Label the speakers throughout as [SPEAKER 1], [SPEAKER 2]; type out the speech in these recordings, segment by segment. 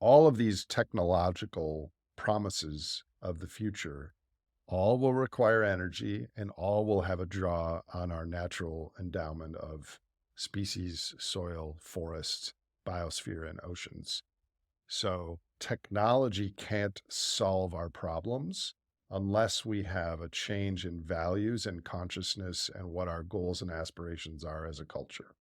[SPEAKER 1] all of these technological promises of the future, all will require energy and all will have a draw on our natural endowment of species, soil, forests, biosphere, and oceans. So technology can't solve our problems unless we have a change in values and consciousness and what our goals and aspirations are as a culture.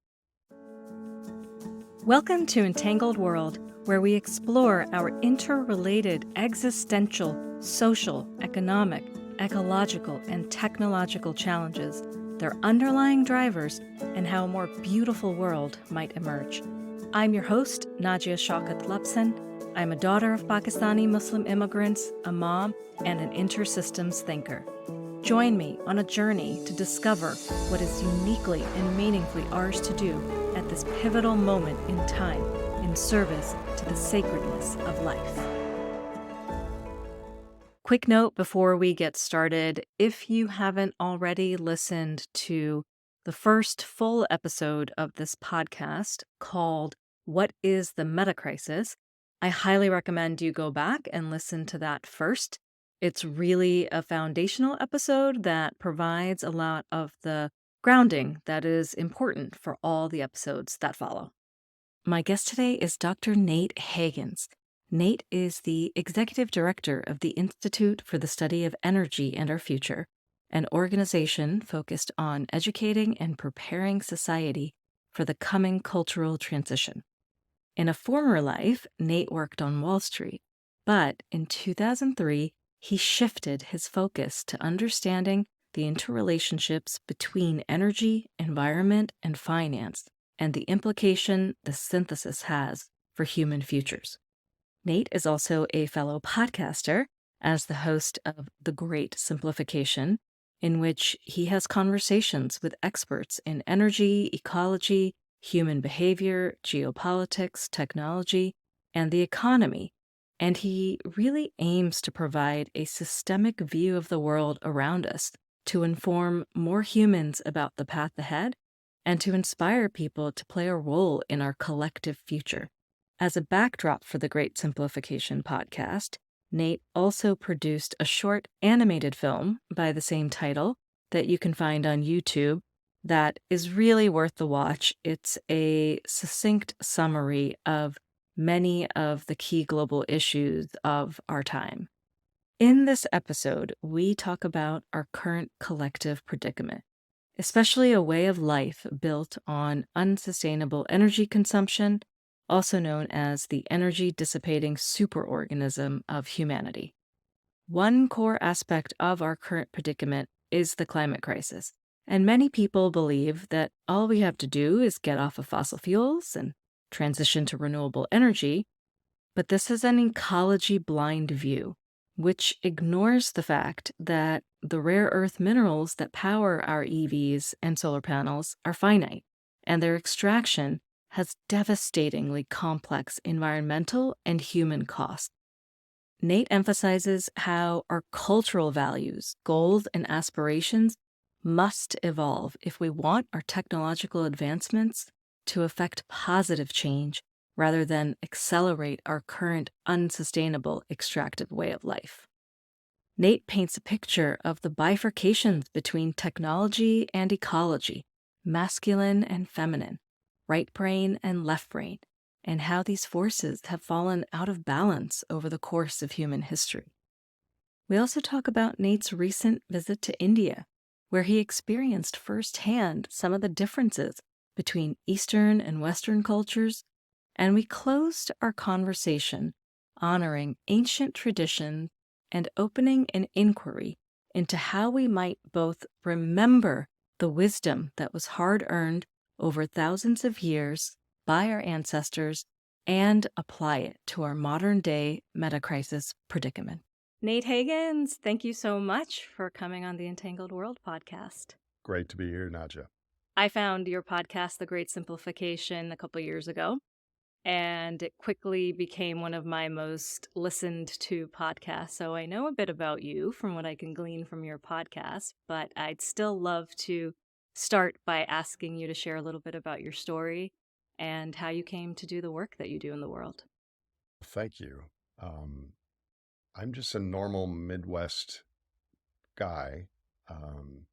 [SPEAKER 2] Welcome to Entangled World, where we explore our interrelated existential, social, economic, ecological, and technological challenges, their underlying drivers, and how a more beautiful world might emerge. I'm your host, Najia Shaukat Lepsin. I'm a daughter of Pakistani Muslim immigrants, a mom, and an intersystems thinker. Join me on a journey to discover what is uniquely and meaningfully ours to do at this pivotal moment in time in service to the sacredness of life. Quick note before we get started, if you haven't already listened to the first full episode of this podcast called What is the Metacrisis, I highly recommend you go back and listen to that first. It's really a foundational episode that provides a lot of the grounding that is important for all the episodes that follow. My guest today is Dr. Nate Hagens. Nate is the executive director of the Institute for the Study of Energy and Our Future, an organization focused on educating and preparing society for the coming cultural transition. In a former life, Nate worked on Wall Street, but in 2003, he shifted his focus to understanding the interrelationships between energy, environment, and finance, and the implication the synthesis has for human futures. Nate is also a fellow podcaster as the host of The Great Simplification, in which he has conversations with experts in energy, ecology, human behavior, geopolitics, technology, and the economy. And he really aims to provide a systemic view of the world around us to inform more humans about the path ahead and to inspire people to play a role in our collective future. As a backdrop for the Great Simplification podcast, Nate also produced a short animated film by the same title that you can find on YouTube that is really worth the watch. It's a succinct summary of many of the key global issues of our time. In this episode, we talk about our current collective predicament, especially a way of life built on unsustainable energy consumption, also known as the energy dissipating superorganism of humanity. One core aspect of our current predicament is the climate crisis. And many people believe that all we have to do is get off of fossil fuels and transition to renewable energy. But this is an ecology blind view, which ignores the fact that the rare earth minerals that power our EVs and solar panels are finite, and their extraction has devastatingly complex environmental and human costs. Nate emphasizes how our cultural values, goals, and aspirations must evolve if we want our technological advancements to affect positive change rather than accelerate our current unsustainable extractive way of life. Nate paints a picture of the bifurcations between technology and ecology, masculine and feminine, right brain and left brain, and how these forces have fallen out of balance over the course of human history. We also talk about Nate's recent visit to India, where he experienced firsthand some of the differences between Eastern and Western cultures, and we closed our conversation honoring ancient traditions and opening an inquiry into how we might both remember the wisdom that was hard-earned over thousands of years by our ancestors and apply it to our modern-day metacrisis predicament. Nate Hagens, thank you so much for coming on the Entangled World podcast.
[SPEAKER 1] Great to be here, Nadja.
[SPEAKER 2] I found your podcast, The Great Simplification, a couple years ago, and it quickly became one of my most listened to podcasts. So I know a bit about you from what I can glean from your podcast, but I'd still love to start by asking you to share a little bit about your story and how you came to do the work that you do in the world.
[SPEAKER 1] Thank you. Um, I'm just a normal Midwest guy um,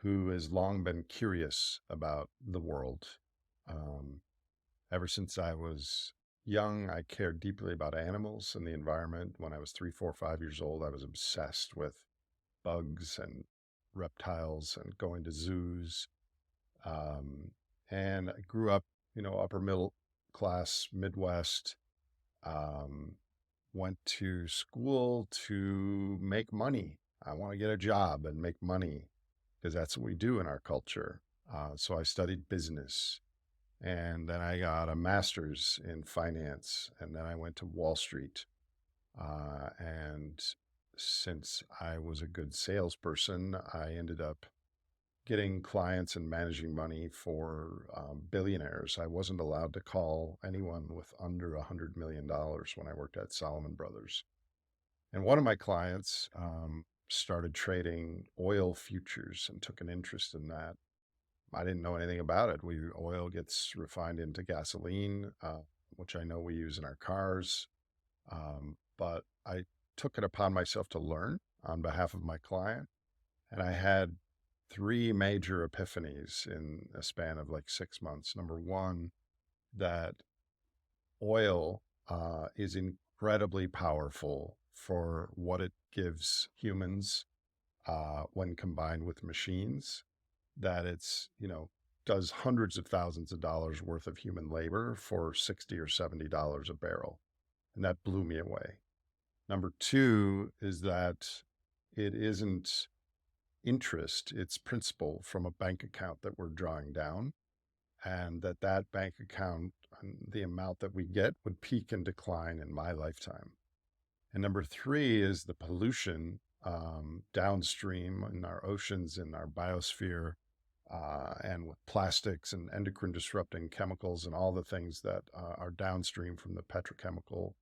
[SPEAKER 1] who has long been curious about the world. Um, Ever since I was young, I cared deeply about animals and the environment. When I was 3, 4, 5 years old, I was obsessed with bugs and reptiles and going to zoos. Um, and I grew up, upper middle class Midwest. Um, Went to school to make money. I want to get a job and make money because that's what we do in our culture. So I studied business, and then I got a master's in finance, and then I went to Wall Street. And since I was a good salesperson, I ended up getting clients and managing money for billionaires. I wasn't allowed to call anyone with under $100 million when I worked at Solomon Brothers. And one of my clients started trading oil futures and took an interest in that. I didn't know anything about it. Oil gets refined into gasoline, which I know we use in our cars. But I took it upon myself to learn on behalf of my client. And I had three major epiphanies in a span of like 6 months. Number one, that oil is incredibly powerful for what it gives humans when combined with machines, that does hundreds of thousands of dollars worth of human labor for 60 or $70 a barrel. And that blew me away. Number two is that it isn't interest, it's principal from a bank account that we're drawing down, and that bank account and the amount that we get would peak and decline in my lifetime. And number three is the pollution downstream in our oceans, in our biosphere, and with plastics and endocrine disrupting chemicals and all the things that are downstream from the petrochemical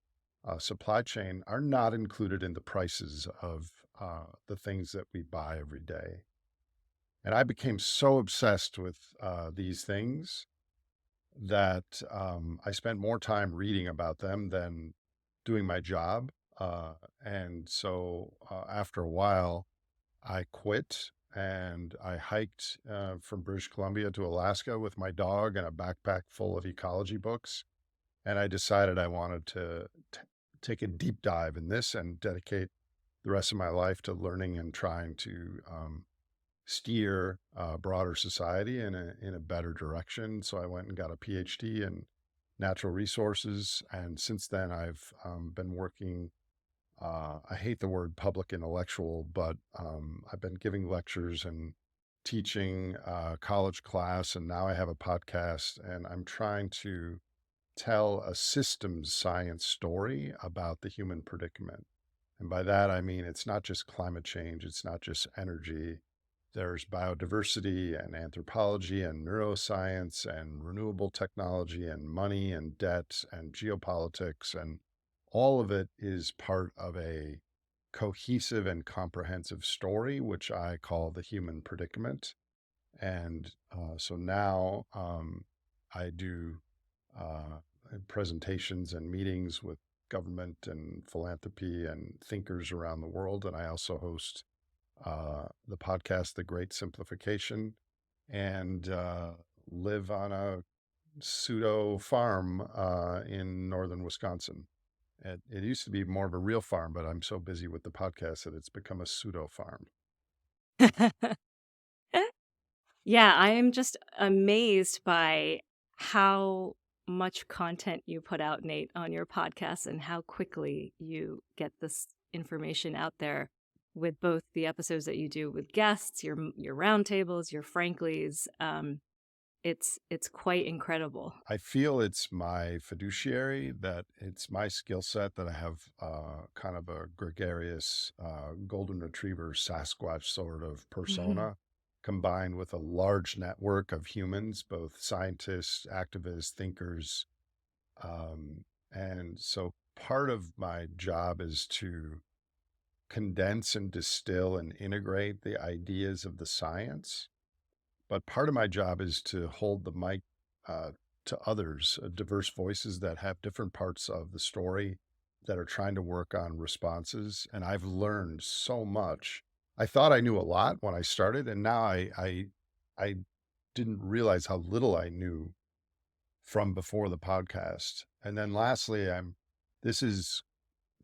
[SPEAKER 1] supply chain are not included in the prices of the things that we buy every day. And I became so obsessed with these things that I spent more time reading about them than doing my job. And so after a while, I quit and I hiked from British Columbia to Alaska with my dog and a backpack full of ecology books. And I decided I wanted to take a deep dive in this and dedicate the rest of my life to learning and trying to steer broader society in a better direction. So I went and got a PhD in natural resources, and since then I've been working. I hate the word public intellectual, but I've been giving lectures and teaching college class, and now I have a podcast, and I'm trying to tell a systems science story about the human predicament. And by that, I mean, it's not just climate change, it's not just energy. There's biodiversity and anthropology and neuroscience and renewable technology and money and debt and geopolitics. And all of it is part of a cohesive and comprehensive story, which I call the human predicament. And so now I do uh, presentations and meetings with government and philanthropy and thinkers around the world. And I also host the podcast, The Great Simplification, and live on a pseudo farm in northern Wisconsin. It used to be more of a real farm, but I'm so busy with the podcast that it's become a pseudo farm.
[SPEAKER 2] Yeah, I am just amazed by how much content you put out, Nate, on your podcast and how quickly you get this information out there with both the episodes that you do with guests, your roundtables, your Franklies. It's quite incredible.
[SPEAKER 1] I feel it's my fiduciary, that it's my skill set, that I have kind of a gregarious golden retriever Sasquatch sort of persona, combined with a large network of humans, both scientists, activists, thinkers. And so part of my job is to condense and distill and integrate the ideas of the science. But part of my job is to hold the mic to others, diverse voices that have different parts of the story that are trying to work on responses. And I've learned so much. I thought I knew a lot when I started, and now I didn't realize how little I knew from before the podcast. And then lastly, this is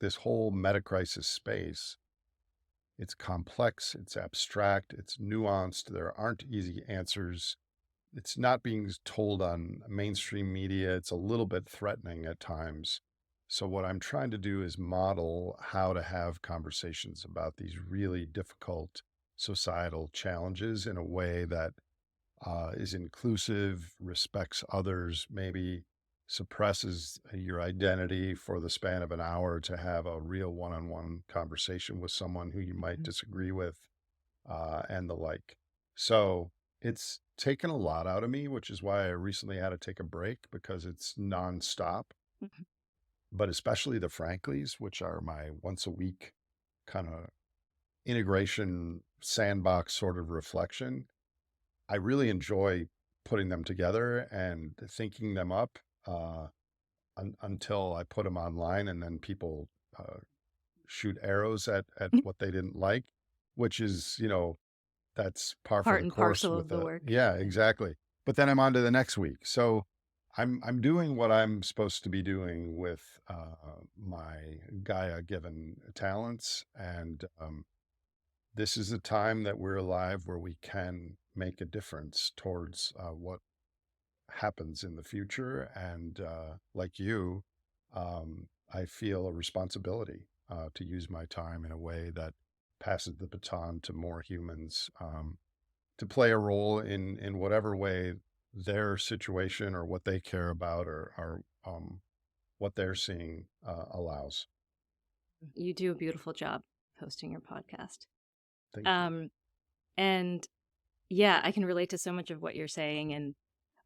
[SPEAKER 1] this whole meta crisis space. It's complex, it's abstract, it's nuanced. There aren't easy answers. It's not being told on mainstream media. It's a little bit threatening at times. So what I'm trying to do is model how to have conversations about these really difficult societal challenges in a way that is inclusive, respects others, maybe suppresses your identity for the span of an hour to have a real one-on-one conversation with someone who you might
[SPEAKER 2] Mhm.
[SPEAKER 1] disagree with, and the like. So it's taken a lot out of me, which is why I recently had to take a break because it's nonstop.
[SPEAKER 2] Mhm.
[SPEAKER 1] But especially the Franklies, which are my once a week kind of integration sandbox sort of reflection. I really enjoy putting them together and thinking them up until I put them online, and then people uh, shoot arrows at what they didn't like, which is, that's par for
[SPEAKER 2] Part
[SPEAKER 1] the
[SPEAKER 2] and
[SPEAKER 1] course
[SPEAKER 2] parcel
[SPEAKER 1] with
[SPEAKER 2] of the
[SPEAKER 1] the,
[SPEAKER 2] work.
[SPEAKER 1] yeah,
[SPEAKER 2] Yeah.
[SPEAKER 1] exactly. But then I'm on to the next week. So I'm doing what I'm supposed to be doing with my Gaia given talents. And this is a time that we're alive where we can make a difference towards what happens in the future. And like you, I feel a responsibility to use my time in a way that passes the baton to more humans, to play a role in whatever way their situation or what they care about or what they're seeing allows.
[SPEAKER 2] You do a beautiful job hosting your podcast.
[SPEAKER 1] Thank you.
[SPEAKER 2] Um, and yeah, I can relate to so much of what you're saying. And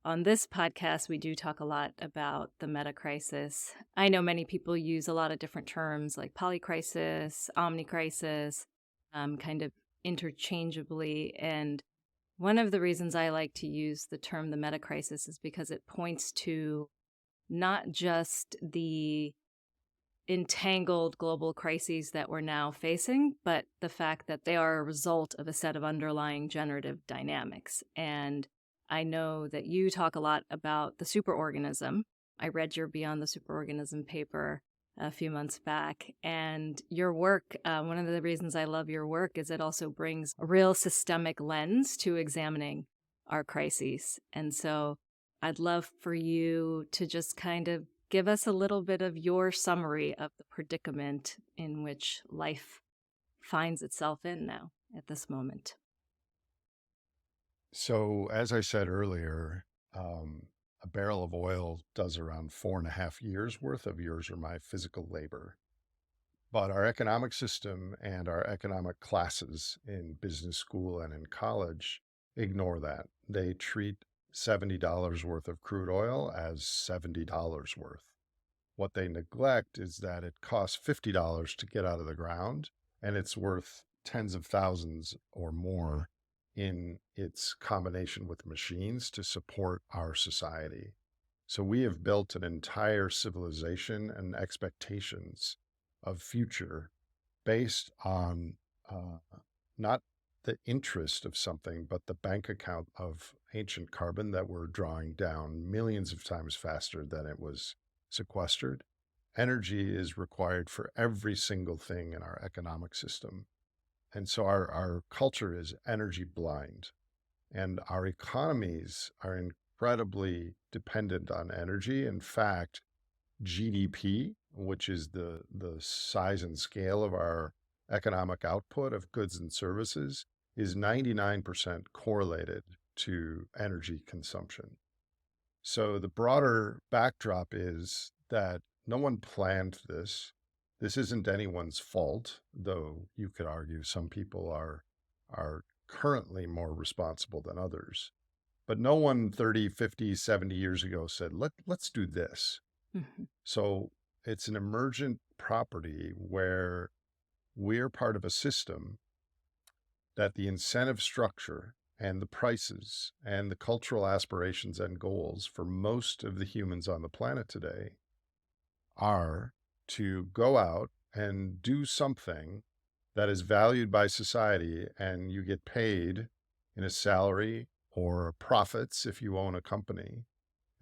[SPEAKER 2] on this podcast, we do talk a lot about the meta crisis. I know many people use a lot of different terms like polycrisis, omnicrisis, kind of interchangeably. And one of the reasons I like to use the term the meta crisis is because it points to not just the entangled global crises that we're now facing, but the fact that they are a result of a set of underlying generative dynamics. And I know that you talk a lot about the superorganism. I read your Beyond the Superorganism paper a few months back, and your work, one of the reasons I love your work is it also brings a real systemic lens to examining our crises. And so I'd love for you to just kind of give us a little bit of your summary of the predicament in which life finds itself in now at this moment.
[SPEAKER 1] So, as I said earlier, a barrel of oil does around 4.5 years worth of yours or my physical labor. But our economic system and our economic classes in business school and in college ignore that. They treat $70 worth of crude oil as $70 worth. What they neglect is that it costs $50 to get out of the ground, and it's worth tens of thousands or more in its combination with machines to support our society. So we have built an entire civilization and expectations of future based on not the interest of something, but the bank account of ancient carbon that we're drawing down millions of times faster than it was sequestered. Energy is required for every single thing in our economic system. And so our culture is energy blind, and our economies are incredibly dependent on energy. In fact, GDP, which is the size and scale of our economic output of goods and services, is 99% correlated to energy consumption. So the broader backdrop is that no one planned this. This isn't anyone's fault, though you could argue some people are currently more responsible than others. But no one 30, 50, 70 years ago said, let's do this.
[SPEAKER 2] Mhm.
[SPEAKER 1] So it's an emergent property where we're part of a system that the incentive structure and the prices and the cultural aspirations and goals for most of the humans on the planet today are to go out and do something that is valued by society, and you get paid in a salary or profits if you own a company.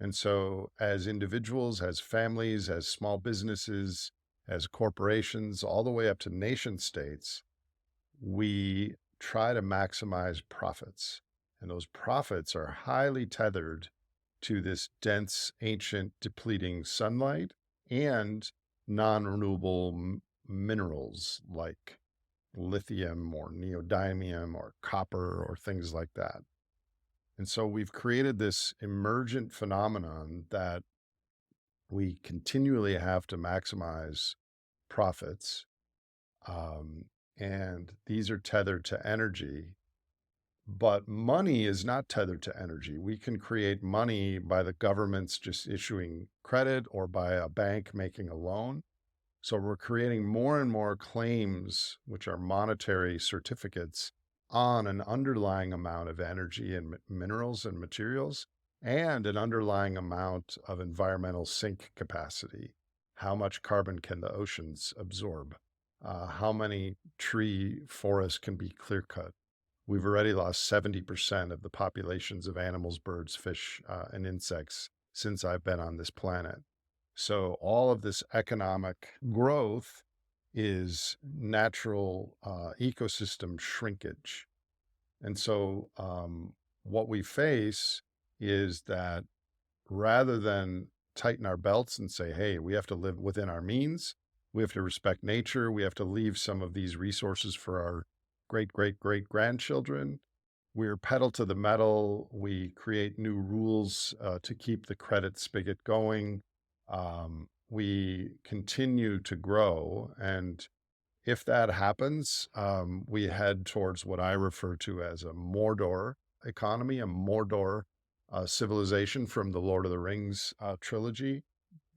[SPEAKER 1] And so, as individuals, as families, as small businesses, as corporations, all the way up to nation states, we try to maximize profits. And those profits are highly tethered to this dense, ancient, depleting sunlight and non renewable minerals like lithium or neodymium or copper or things like that. And so we've created this emergent phenomenon that we continually have to maximize profits. And these are tethered to energy. But money is not tethered to energy. We can create money by the governments just issuing credit or by a bank making a loan. So we're creating more and more claims, which are monetary certificates, on an underlying amount of energy and minerals and materials, and an underlying amount of environmental sink capacity. How much carbon can the oceans absorb? How many tree forests can be clear cut? We've already lost 70% of the populations of animals, birds, fish, and insects since I've been on this planet. So all of this economic growth is natural ecosystem shrinkage. And so what we face is that rather than tighten our belts and say, hey, we have to live within our means, we have to respect nature, we have to leave some of these resources for our great, great, great grandchildren. We're pedal to the metal. We create new rules to keep the credit spigot going. We continue to grow. And if that happens, we head towards what I refer to as a Mordor economy, a Mordor civilization from the Lord of the Rings trilogy.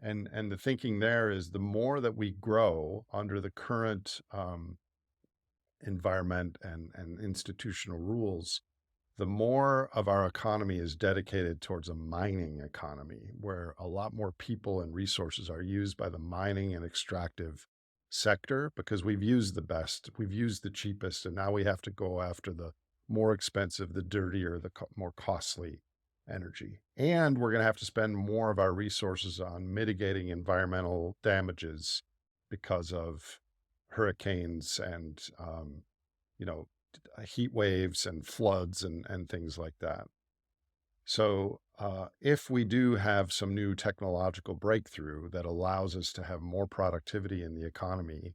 [SPEAKER 1] And the thinking there is the more that we grow under the current environment and institutional rules, the more of our economy is dedicated towards a mining economy, where a lot more people and resources are used by the mining and extractive sector because we've used the best, we've used the cheapest, and now we have to go after the more expensive, the dirtier, the more costly energy. And we're going to have to spend more of our resources on mitigating environmental damages because of hurricanes and, you know, heat waves and floods and things like that. So if we do have some new technological breakthrough that allows us to have more productivity in the economy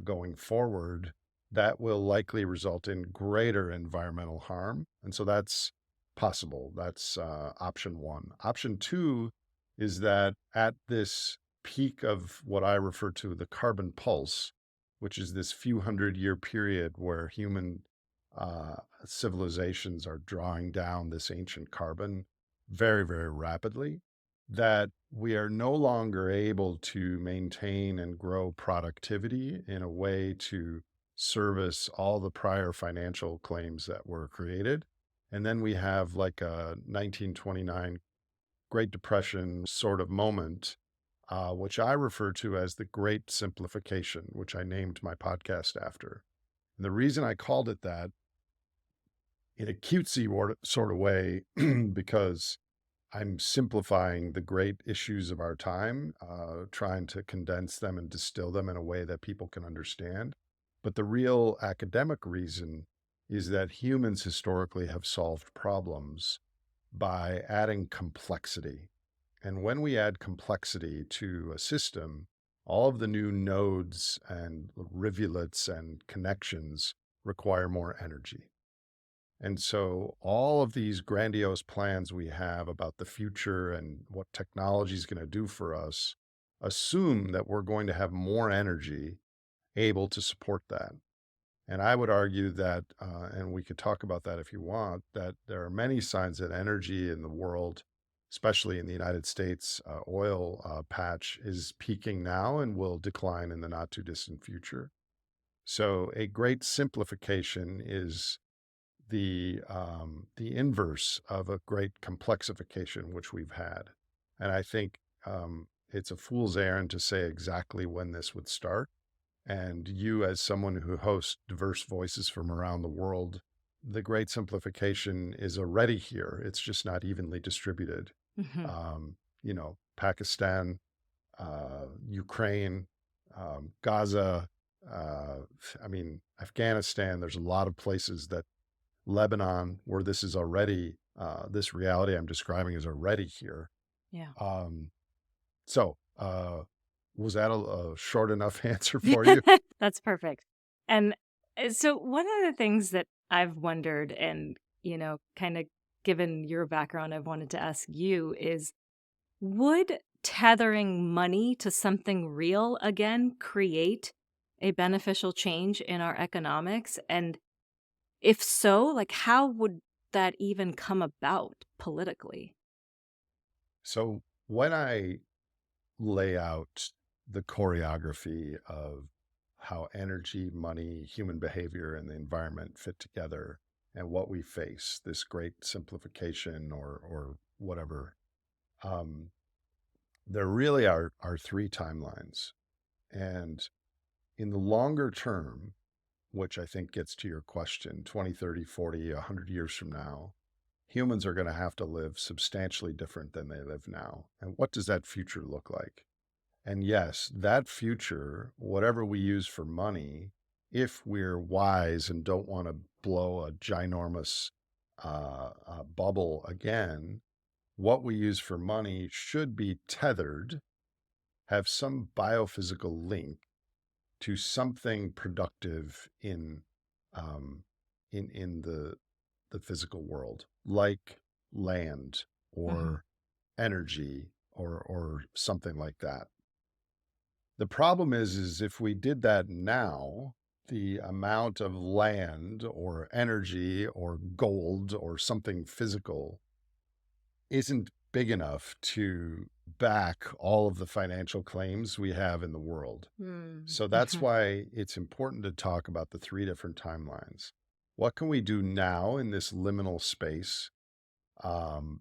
[SPEAKER 1] going forward, that will likely result in greater environmental harm. And so that's possible. That's option one. Option two is that at this peak of what I refer to the carbon pulse, which is this few 100-year period where human civilizations are drawing down this ancient carbon very, very rapidly, that we are no longer able to maintain and grow productivity in a way to service all the prior financial claims that were created. And then we have like a 1929 Great Depression sort of moment, which I refer to as the Great Simplification, which I named my podcast after. And the reason I called it that in a cutesy sort of way, because I'm simplifying the great issues of our time, trying to condense them and distill them in a way that people can understand. But the real academic reason is that humans historically have solved problems by adding complexity. And when we add complexity to a system, all of the new nodes and rivulets and connections require more energy. And so all of these grandiose plans we have about the future and what technology is going to do for us assume that we're going to have more energy able to support that. And I would argue that, and we could talk about that if you want, that there are many signs that energy in the world, especially in the United States, oil patch is peaking now and will decline in the not too distant future. So a great simplification is the inverse of a great complexification which we've had. And I think it's a fool's errand to say exactly when this would start. And you, as someone who hosts diverse voices from around the world, the great simplification is already here. It's just not evenly distributed.
[SPEAKER 2] Mhm.
[SPEAKER 1] Pakistan, Ukraine, Gaza, Afghanistan. There's a lot of places that Lebanon, where this is already, this reality I'm describing is already here.
[SPEAKER 2] Yeah.
[SPEAKER 1] Um, so, was that a short enough answer for you?
[SPEAKER 2] That's perfect. And so one of the things that I've wondered and, kind of given your background, I've wanted to ask you is, would tethering money to something real again create a beneficial change in our economics? And if so, like how would that even come about politically?
[SPEAKER 1] So, when I lay out the choreography of how energy, money, human behavior, and the environment fit together and what we face, this great simplification or whatever, um, there really are three timelines. And in the longer term, which I think gets to your question, 20, 30, 40, 100 years from now, humans are going to have to live substantially different than they live now. And what does that future look like? And yes, that future, whatever we use for money, if we're wise and don't want to blow a ginormous bubble again, what we use for money should be tethered, have some biophysical link to something productive um, in the physical world, like land
[SPEAKER 2] Hmm.
[SPEAKER 1] or energy or something like that. The problem is if we did that now, the amount of land or energy or gold or something physical isn't big enough to back all of the financial claims we have in the world. So that's
[SPEAKER 2] Mm-hmm.
[SPEAKER 1] why it's important to talk about the three different timelines. What can we do now in this liminal space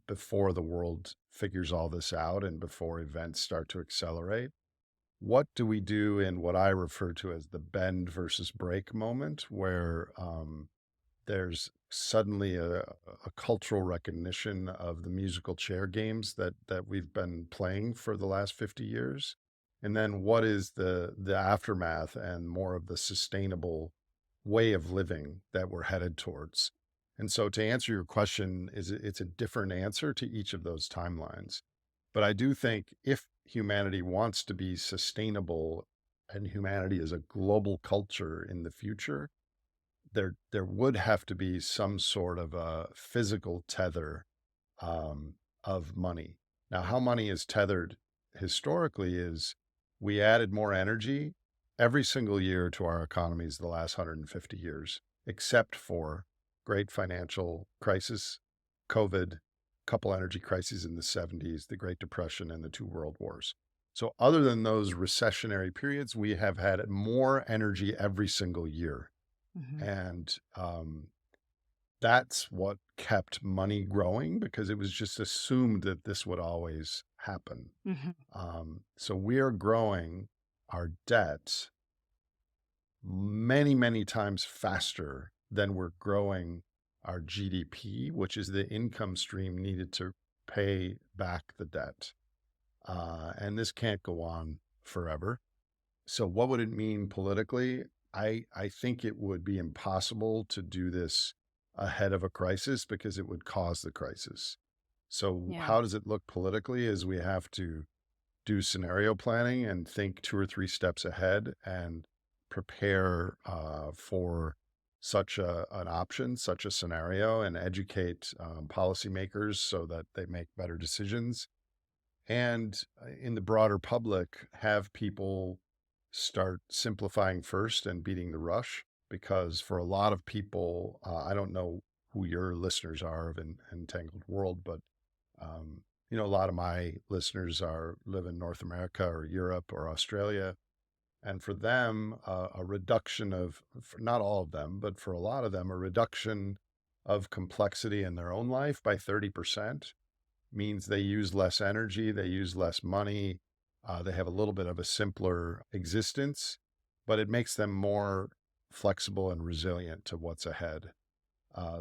[SPEAKER 1] before the world figures all this out and before events start to accelerate? What do we do in what I refer to as the bend versus break moment, where there's suddenly a cultural recognition of the musical chair games that we've been playing for the last 50 years? And then what is the aftermath and more of the sustainable way of living that we're headed towards? And so to answer your question, it's a different answer to each of those timelines. But I do think if humanity wants to be sustainable and humanity is a global culture in the future, there would have to be some sort of a physical tether of money. Now, how money is tethered historically is we added more energy every single year to our economies the last 150 years, except for great financial crisis, COVID, couple energy crises in the 70s, the Great Depression, and the two world wars. So, other than those recessionary periods, we have had more energy every single year.
[SPEAKER 2] Hmm.
[SPEAKER 1] And that's what kept money growing because it was just assumed that this would always happen.
[SPEAKER 2] Hmm.
[SPEAKER 1] So we are growing our debt many, many times faster than we're growing our GDP, which is the income stream needed to pay back the debt. And this can't go on forever. So what would it mean politically? I think it would be impossible to do this ahead of a crisis because it would cause the crisis. So
[SPEAKER 2] Yeah.
[SPEAKER 1] how does it look politically is we have to do scenario planning and think two or three steps ahead and prepare for such an option, such a scenario, and educate policymakers so that they make better decisions and in the broader public, have people start simplifying first and beating the rush. Because for a lot of people, I don't know who your listeners are of Entangled World, but a lot of my listeners live in North America or Europe or Australia, and for them, a reduction of, for not all of them, but for a lot of them, a reduction of complexity in their own life by 30% means they use less energy, they use less money, they have a little bit of a simpler existence, but it makes them more flexible and resilient to what's ahead.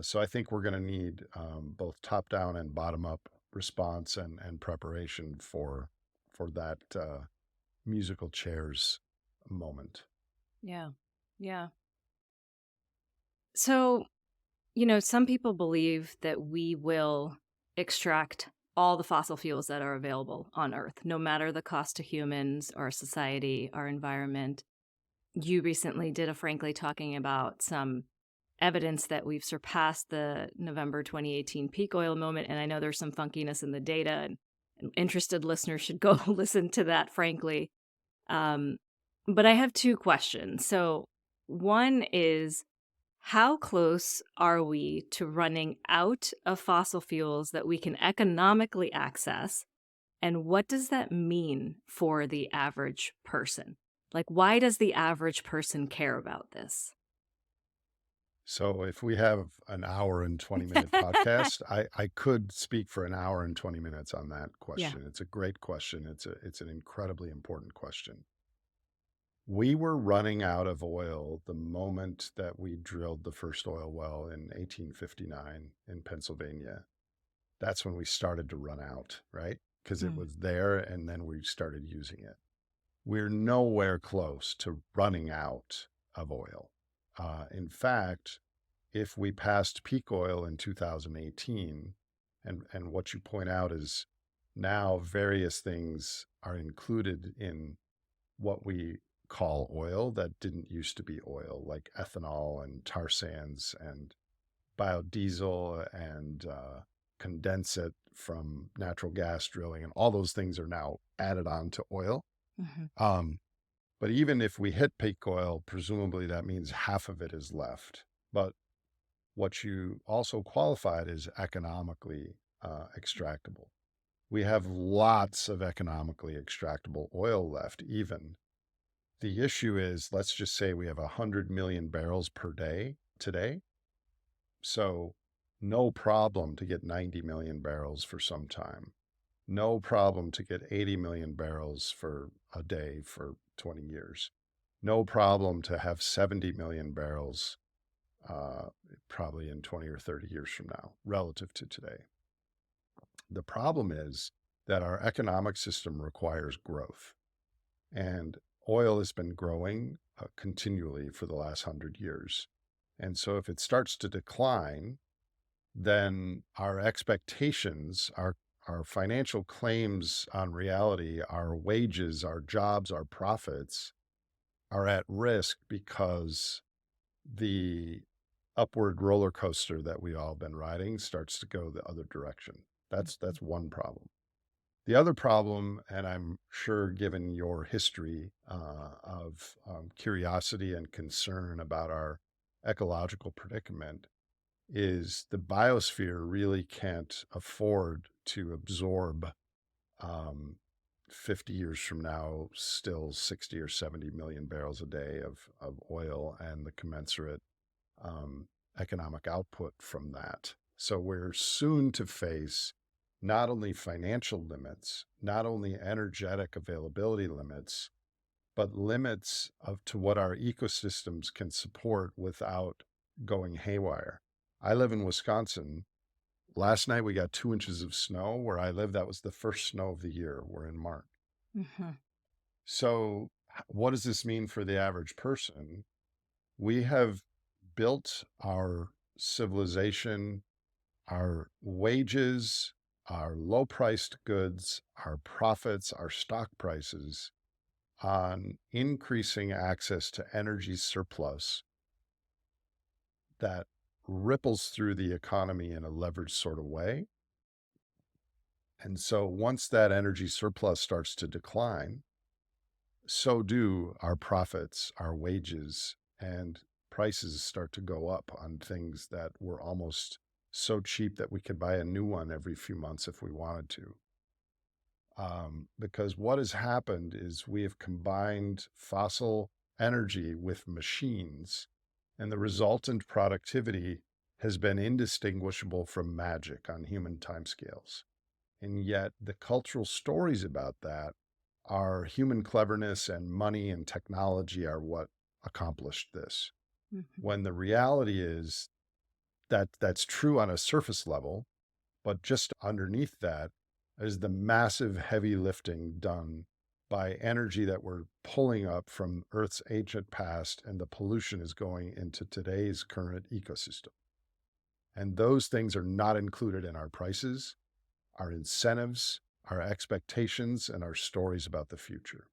[SPEAKER 1] So I think we're going to need both top-down and bottom-up response and preparation for that musical chairs moment.
[SPEAKER 2] Yeah. Yeah. So, some people believe that we will extract all the fossil fuels that are available on Earth, no matter the cost to humans, our society, our environment. You recently did a Frankly talking about some evidence that we've surpassed the November 2018 peak oil moment. And I know there's some funkiness in the data, and interested listeners should go listen to that, frankly. Um, but I have two questions. So, one is, how close are we to running out of fossil fuels that we can economically access? And what does that mean for the average person? Like, why does the average person care about this?
[SPEAKER 1] So if we have an hour and 20-minute podcast, I could speak for an hour and 20 minutes on that
[SPEAKER 2] Yeah.
[SPEAKER 1] question. It's a great question. It's an incredibly important question. We were running out of oil the moment that we drilled the first oil well in 1859 in Pennsylvania. That's when we started to run out, right? Because it
[SPEAKER 2] Mm.
[SPEAKER 1] was there and then we started using it. We're nowhere close to running out of oil. In fact, if we passed peak oil in 2018, and what you point out is now various things are included in what we call oil that didn't used to be oil, like ethanol and tar sands and biodiesel and condensate from natural gas drilling, and all those things are now added on to oil.
[SPEAKER 2] Hmm.
[SPEAKER 1] Um, but even if we hit peak oil, presumably that means half of it is left. But what you also qualified is economically extractable. We have lots of economically extractable oil left, even. The issue is, let's just say we have 100 million barrels per day today. So, no problem to get 90 million barrels for some time. No problem to get 80 million barrels for a day for 20 years. No problem to have 70 million barrels uh, probably in 20 or 30 years from now, relative to today. The problem is that our economic system requires growth, and oil has been growing continually for the last 100 years. And so if it starts to decline, then our expectations, our financial claims on reality, our wages, our jobs, our profits are at risk because the upward roller coaster that we all been riding starts to go the other direction. That's one problem. The other problem, and I'm sure given your history of curiosity and concern about our ecological predicament, is the biosphere really can't afford to absorb um, 50 years from now, still 60 or 70 million barrels a day of oil and the commensurate um, economic output from that. So we're soon to face not only financial limits, not only energetic availability limits, but limits of to what our ecosystems can support without going haywire. I live in Wisconsin. Last night we got 2 inches of snow where I live. That was the first snow of the year. We're in March.
[SPEAKER 2] Hmm.
[SPEAKER 1] So what does this mean for the average person? We have built our civilization, our wages, our low priced goods, our profits, our stock prices on increasing access to energy surplus that ripples through the economy in a leveraged sort of way. And so once that energy surplus starts to decline, so do our profits, our wages, and prices start to go up on things that were almost so cheap that we could buy a new one every few months if we wanted to. Because what has happened is we have combined fossil energy with machines, and the resultant productivity has been indistinguishable from magic on human timescales. And yet, the cultural stories about that are human cleverness and money and technology are what accomplished this.
[SPEAKER 2] Mhm.
[SPEAKER 1] When the reality is that that's true on a surface level, but just underneath that is the massive heavy lifting done by energy that we're pulling up from Earth's ancient past, and the pollution is going into today's current ecosystem. And those things are not included in our prices, our incentives, our expectations, and our stories about the future.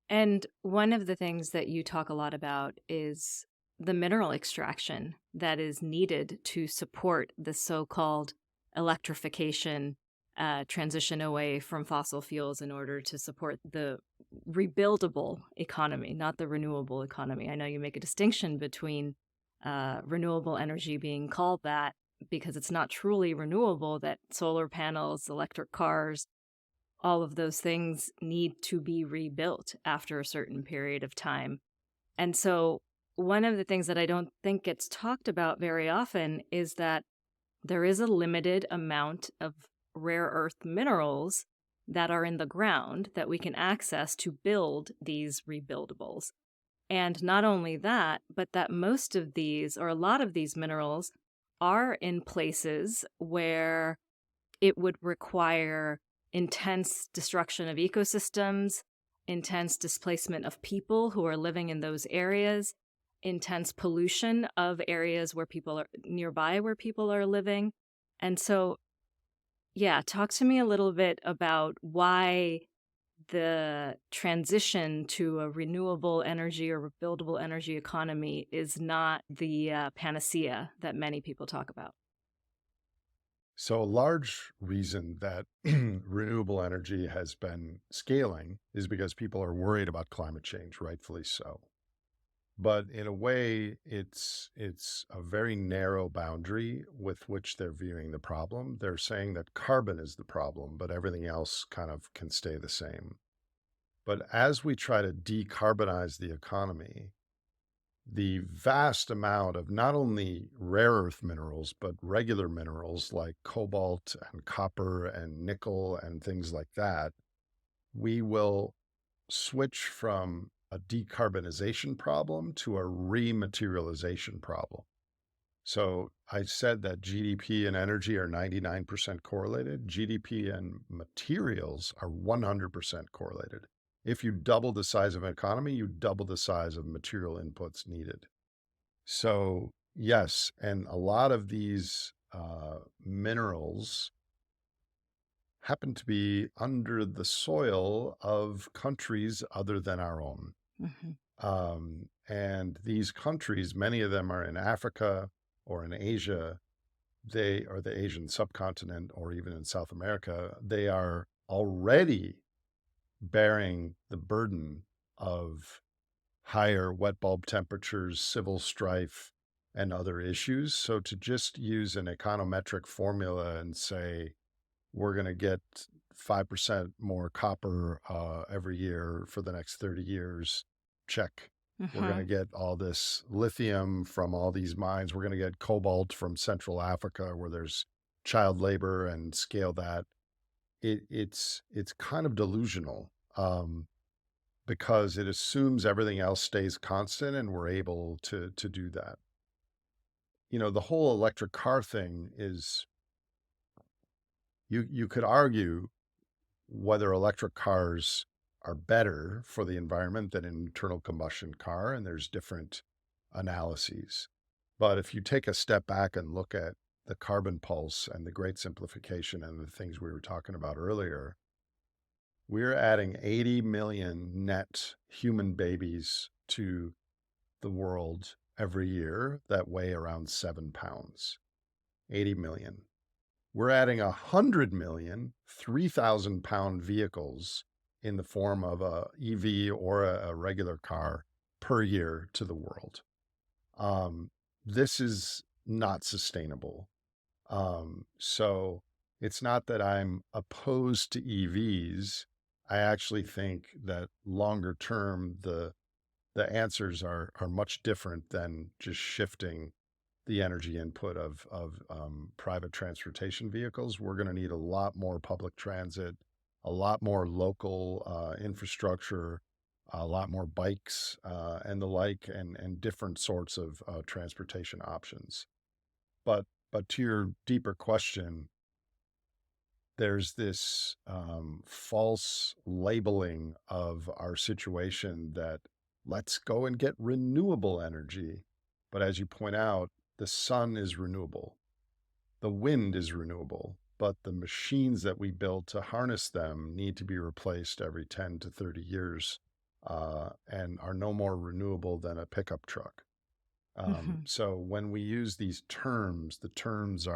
[SPEAKER 2] And one of the things that you talk a lot about is the mineral extraction that is needed to support the so-called electrification transition away from fossil fuels in order to support the rebuildable economy, not the renewable economy. I know you make a distinction between renewable energy being called that because it's not truly renewable, that solar panels, electric cars, all of those things need to be rebuilt after a certain period of time. And so, one of the things that I don't think gets talked about very often is that there is a limited amount of rare earth minerals that are in the ground that we can access to build these rebuildables. And not only that, but that most of these, or a lot of these minerals, are in places where it would require intense destruction of ecosystems, intense displacement of people who are living in those areas, intense pollution of areas where people are nearby where people are living. And so, yeah, talk to me a little bit about why the transition to a renewable energy or rebuildable energy economy is not the panacea that many people talk about.
[SPEAKER 1] So, a large reason that renewable energy has been scaling is because people are worried about climate change, rightfully so. But in a way, it's a very narrow boundary with which they're viewing the problem. They're saying that carbon is the problem, but everything else kind of can stay the same. But as we try to decarbonize the economy, the vast amount of not only rare earth minerals, but regular minerals like cobalt and copper and nickel and things like that, we will switch from a decarbonization problem to a rematerialization problem. So I said that GDP and energy are 99% correlated. GDP and materials are 100% correlated. If you double the size of an economy, you double the size of material inputs needed. So, yes, and a lot of these minerals happen to be under the soil of countries other than our own.
[SPEAKER 2] Mhm.
[SPEAKER 1] And these countries, many of them are in Africa or in Asia, they or the Asian subcontinent or even in South America, they are already bearing the burden of higher wet bulb temperatures, civil strife, and other issues. So to just use an econometric formula and say, we're going to get 5% more copper every year for the next 30 years, check. We're going to
[SPEAKER 2] Mhm.
[SPEAKER 1] get all this lithium from all these mines. We're going to get cobalt from Central Africa where there's child labor and scale that. It's kind of delusional. Because it assumes everything else stays constant and we're able to do that. You know, the whole electric car thing is you could argue whether electric cars are better for the environment than an internal combustion car, and there's different analyses. But if you take a step back and look at the carbon pulse and the great simplification and the things we were talking about earlier, we're adding 80 million net human babies to the world every year that weigh around 7 pounds. 80 million. We're adding 100 million 3,000 pound vehicles in the form of a EV or a regular car per year to the world. This is not sustainable. So it's not that I'm opposed to EVs. I actually think that longer term, the answers are much different than just shifting the energy input of private transportation vehicles. We're going to need a lot more public transit, a lot more local infrastructure, a lot more bikes and the like, and different sorts of transportation options. But to your deeper question, there's this false labeling of our situation that let's go and get renewable energy. But as you point out, the sun is renewable, the wind is renewable, but the machines that we build to harness them need to be replaced every 10 to 30 years and are no more renewable than a pickup truck.
[SPEAKER 2] Mhm.
[SPEAKER 1] So when we use these terms, the terms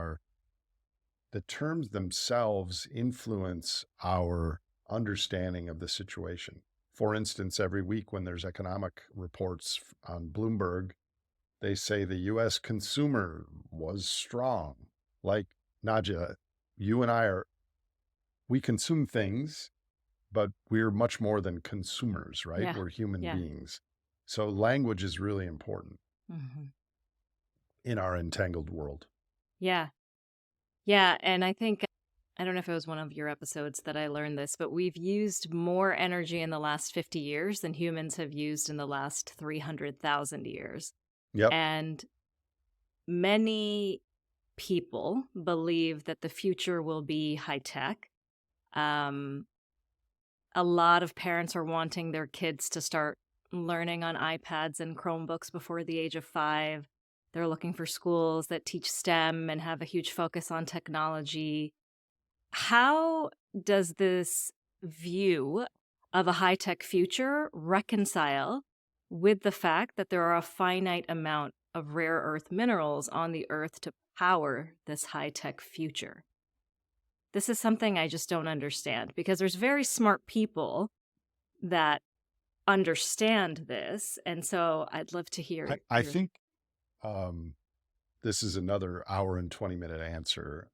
[SPEAKER 1] themselves influence our understanding of the situation. For instance, every week when there's economic reports on Bloomberg, they say the US consumer was strong. Like, Nadia, you and we consume things, but we're much more than consumers, right?
[SPEAKER 2] Yeah.
[SPEAKER 1] We're human
[SPEAKER 2] Yeah.
[SPEAKER 1] beings. So language is really important
[SPEAKER 2] Mhm.
[SPEAKER 1] in our entangled world.
[SPEAKER 2] Yeah. Yeah, and I don't know if it was one of your episodes that I learned this, but we've used more energy in the last 50 years than humans have used in the last 300,000 years.
[SPEAKER 1] Yep.
[SPEAKER 2] And many people believe that the future will be high tech. Um, a lot of parents are wanting their kids to start learning on iPads and Chromebooks before the age of 5. They're looking for schools that teach STEM and have a huge focus on technology. How does this view of a high tech future reconcile with the fact that there are a finite amount of rare earth minerals on the earth to power this high tech future? This is something I just don't understand because there's very smart people that understand this. And so I'd love to hear
[SPEAKER 1] I
[SPEAKER 2] your.
[SPEAKER 1] think um, this is another hour and 20-minute answer.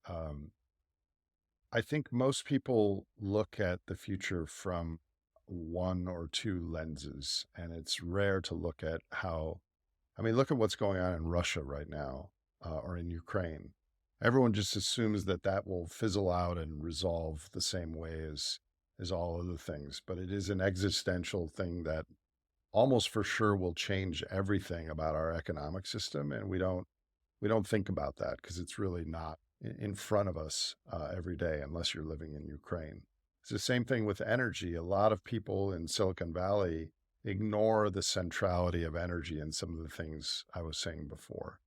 [SPEAKER 1] I think most people look at the future from one or two lenses, and it's rare to look at look at what's going on in Russia right now or in Ukraine. Everyone just assumes that that will fizzle out and resolve the same way as all other things, but it is an existential thing that almost for sure will change everything about our economic system, and we don't think about that because it's really not in front of us every day unless you're living in Ukraine. It's the same thing with energy. A lot of people in Silicon Valley ignore the centrality of energy in some of the things I was saying before.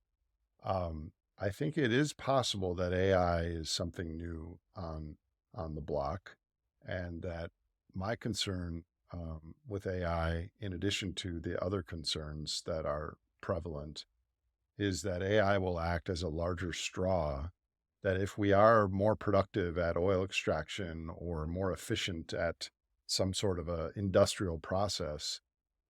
[SPEAKER 1] I think it is possible that AI is something new on the block, and that my concern with AI, in addition to the other concerns that are prevalent, is that AI will act as a larger straw. That if we are more productive at oil extraction or more efficient at some sort of a industrial process,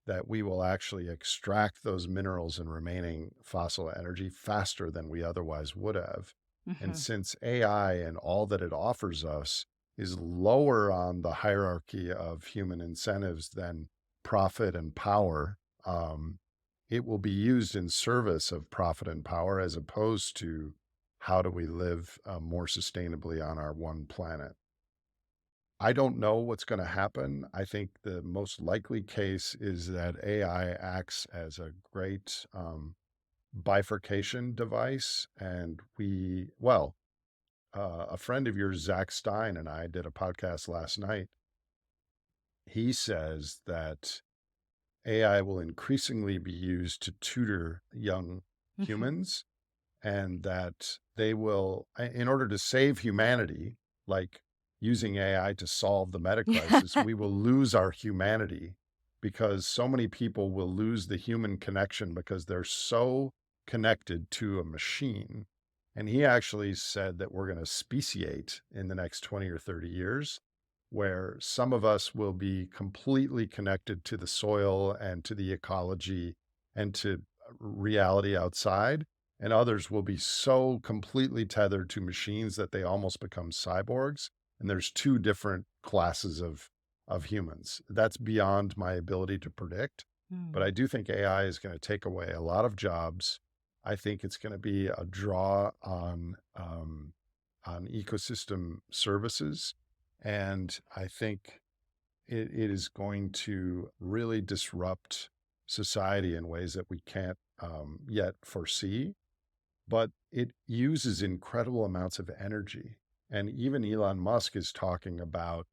[SPEAKER 1] that we will actually extract those minerals and remaining fossil energy faster than we otherwise would have. And
[SPEAKER 2] Mhm.
[SPEAKER 1] since AI and all that it offers us is lower on the hierarchy of human incentives than profit and power, it will be used in service of profit and power as opposed to how do we live more sustainably on our one planet. I don't know what's going to happen. I think the most likely case is that AI acts as a great bifurcation device. And a friend of yours, Zach Stein, and I did a podcast last night. He says that AI will increasingly be used to tutor young
[SPEAKER 2] Mhm.
[SPEAKER 1] humans, and that they will, in order to save humanity, like using AI to solve the meta
[SPEAKER 2] Yeah.
[SPEAKER 1] crisis, we will lose our humanity because so many people will lose the human connection because they're so connected to a machine. And he actually said that we're going to speciate in the next 20 or 30 years, where some of us will be completely connected to the soil and to the ecology and to reality outside, and others will be so completely tethered to machines that they almost become cyborgs. And there's two different classes of humans. That's beyond my ability to predict, but I
[SPEAKER 2] Mm.
[SPEAKER 1] do think AI is going to take away a lot of jobs. I think it's going to be a draw on ecosystem services, and I think it is going to really disrupt society in ways that we can't yet foresee. But it uses incredible amounts of energy, and even Elon Musk is talking about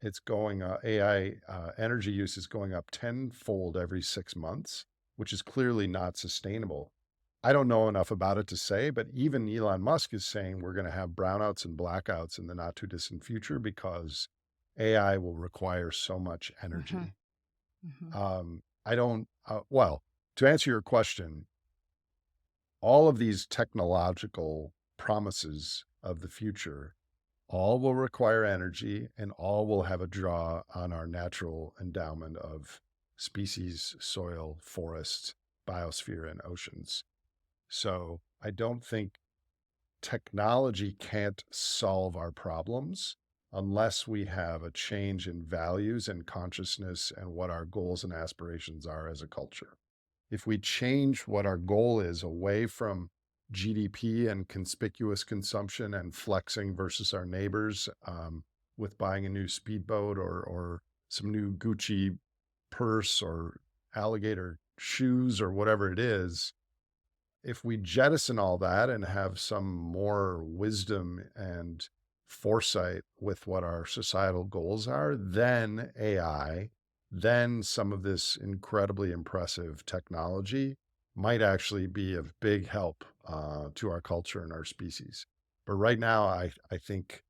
[SPEAKER 1] it's going AI energy use is going up tenfold every 6 months, which is clearly not sustainable. I don't know enough about it to say, but even Elon Musk is saying we're going to have brownouts and blackouts in the not too distant future because AI will require so much
[SPEAKER 2] Hmm.
[SPEAKER 1] energy.
[SPEAKER 2] Hmm.
[SPEAKER 1] I don't, well, to answer your question, all of these technological promises of the future all will require energy and all will have a draw on our natural endowment of species, soil, forests, biosphere, and oceans. So I don't think technology can't solve our problems unless we have a change in values and consciousness and what our goals and aspirations are as a culture. If we change what our goal is away from GDP and conspicuous consumption and flexing versus our neighbors with buying a new speedboat or some new Gucci purse or alligator shoes or whatever it is, if we jettison all that and have some more wisdom and foresight with what our societal goals are, then AI, then some of this incredibly impressive technology might actually be of big help to our culture and our species. But right now, I think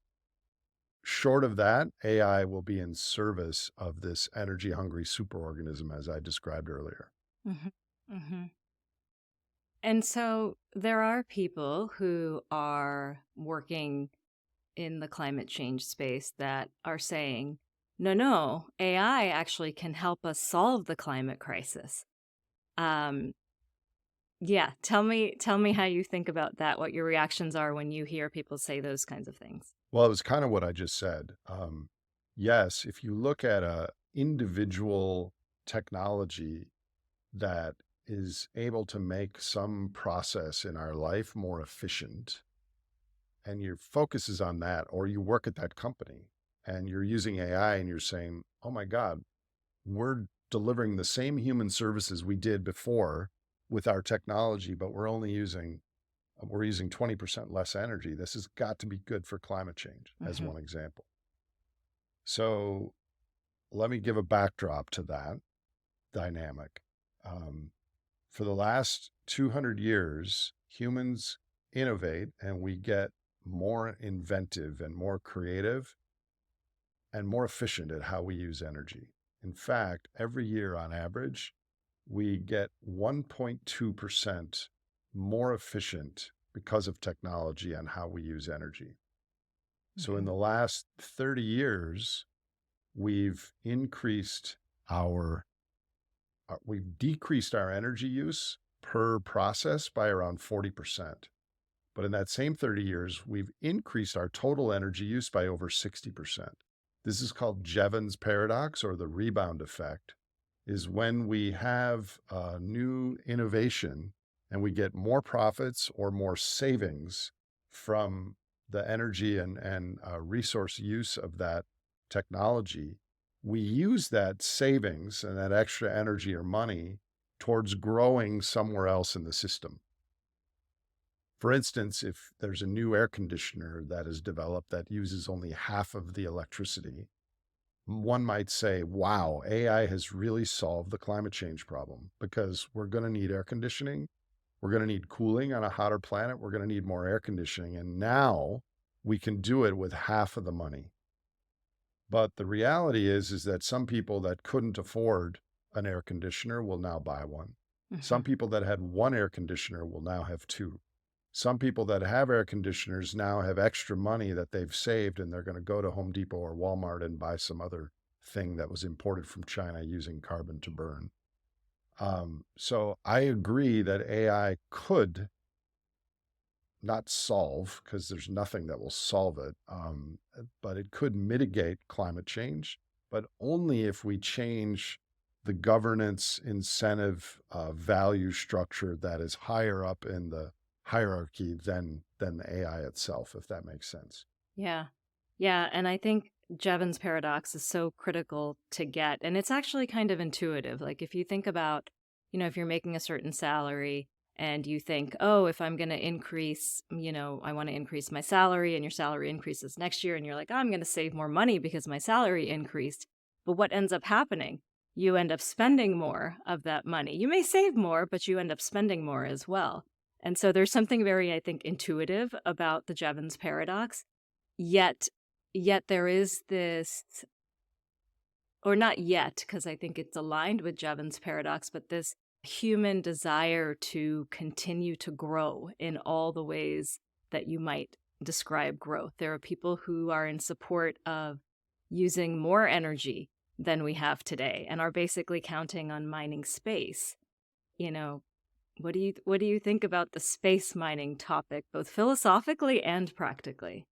[SPEAKER 1] short of that, AI will be in service of this energy hungry superorganism, as I described earlier.
[SPEAKER 2] Hmm. Hmm. And so there are people who are working in the climate change space that are saying, no, no, AI actually can help us solve the climate crisis. Um, yeah, tell me how you think about that, what your reactions are when you hear people say those kinds of things.
[SPEAKER 1] Well, it was kind of what I just said. Yes, if you look at a individual technology that is able to make some process in our life more efficient, and your focus is on that, or you work at that company and you're using AI and you're saying, oh my God, we're delivering the same human services we did before with our technology, but we're using 20% less energy. This has got to be good for climate change, as
[SPEAKER 2] Hmm.
[SPEAKER 1] one example. So let me give a backdrop to that dynamic. Um, for the last 200 years, humans innovate and we get more inventive and more creative and more efficient at how we use energy. In fact, every year on average, we get 1.2% more efficient because of technology and how we use energy. So in
[SPEAKER 2] Hmm.
[SPEAKER 1] the last 30 years, we've increased our, we've decreased our energy use per process by around 40%. But in that same 30 years, we've increased our total energy use by over 60%. This is called Jevans Paradox or the rebound effect, is when we have a new innovation and we get more profits or more savings from the energy and resource use of that technology, we use that savings and that extra energy or money towards growing somewhere else in the system. For instance, if there's a new air conditioner that is developed that uses only half of the electricity, one might say, wow, AI has really solved the climate change problem because we're going to need air conditioning. We're going to need cooling on a hotter planet. We're going to need more air conditioning. And now we can do it with half of the money. But the reality is that some people that couldn't afford an air conditioner will now buy one.
[SPEAKER 2] Hmm.
[SPEAKER 1] Some people that had one air conditioner will now have two. Some people that have air conditioners now have extra money that they've saved and they're going to go to Home Depot or Walmart and buy some other thing that was imported from China using carbon to burn. So I agree that AI could not solve, because there's nothing that will solve it, but it could mitigate climate change, but only if we change the governance incentive value structure that is higher up in the hierarchy than the AI itself, if that makes sense.
[SPEAKER 2] Yeah. Yeah. And I think Jevans Paradox is so critical to get. And it's actually kind of intuitive. Like if you think about, if you're making a certain salary and you think, oh, if I'm going to increase, I want to increase my salary, and your salary increases next year, and you're like, oh, I'm going to save more money because my salary increased. But what ends up happening? You end up spending more of that money. You may save more, but you end up spending more as well. And so there's something very, I think, intuitive about the Jevans Paradox. Yet there is this, or not yet, because I think it's aligned with Jevons paradox, but this human desire to continue to grow in all the ways that you might describe growth. There are people who are in support of using more energy than we have today and are basically counting on mining space. What do you think about the space mining topic, both philosophically and practically?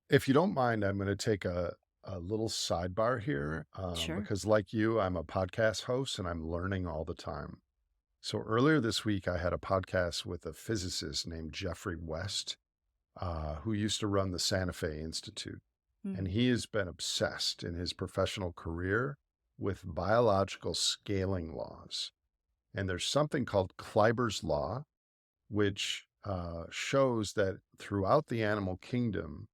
[SPEAKER 1] If you don't mind, I'm going to take a little sidebar here
[SPEAKER 2] Sure.
[SPEAKER 1] because, like you, I'm a podcast host and I'm learning all the time. So earlier this week, I had a podcast with a physicist named Jeffrey West, who used to run the Santa Fe Institute. And he has been obsessed in his professional career with biological scaling laws. And there's something called Kleiber's Law, which shows that throughout the animal kingdom,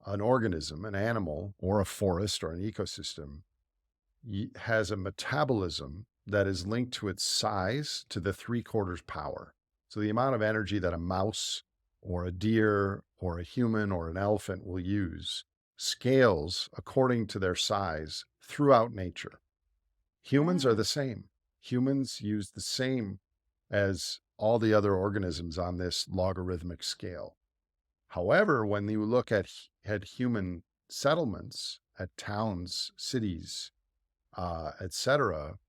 [SPEAKER 1] an organism, an animal, or a forest or an ecosystem has a metabolism that is linked to its size to the 3/4 power. So the amount of energy that a mouse or a deer or a human or an elephant will use scales according to their size throughout nature. Humans are
[SPEAKER 2] Ah,
[SPEAKER 1] the same. Humans use the same as all the other organisms on this logarithmic scale. However, when you look at human settlements, at towns, cities, etc.,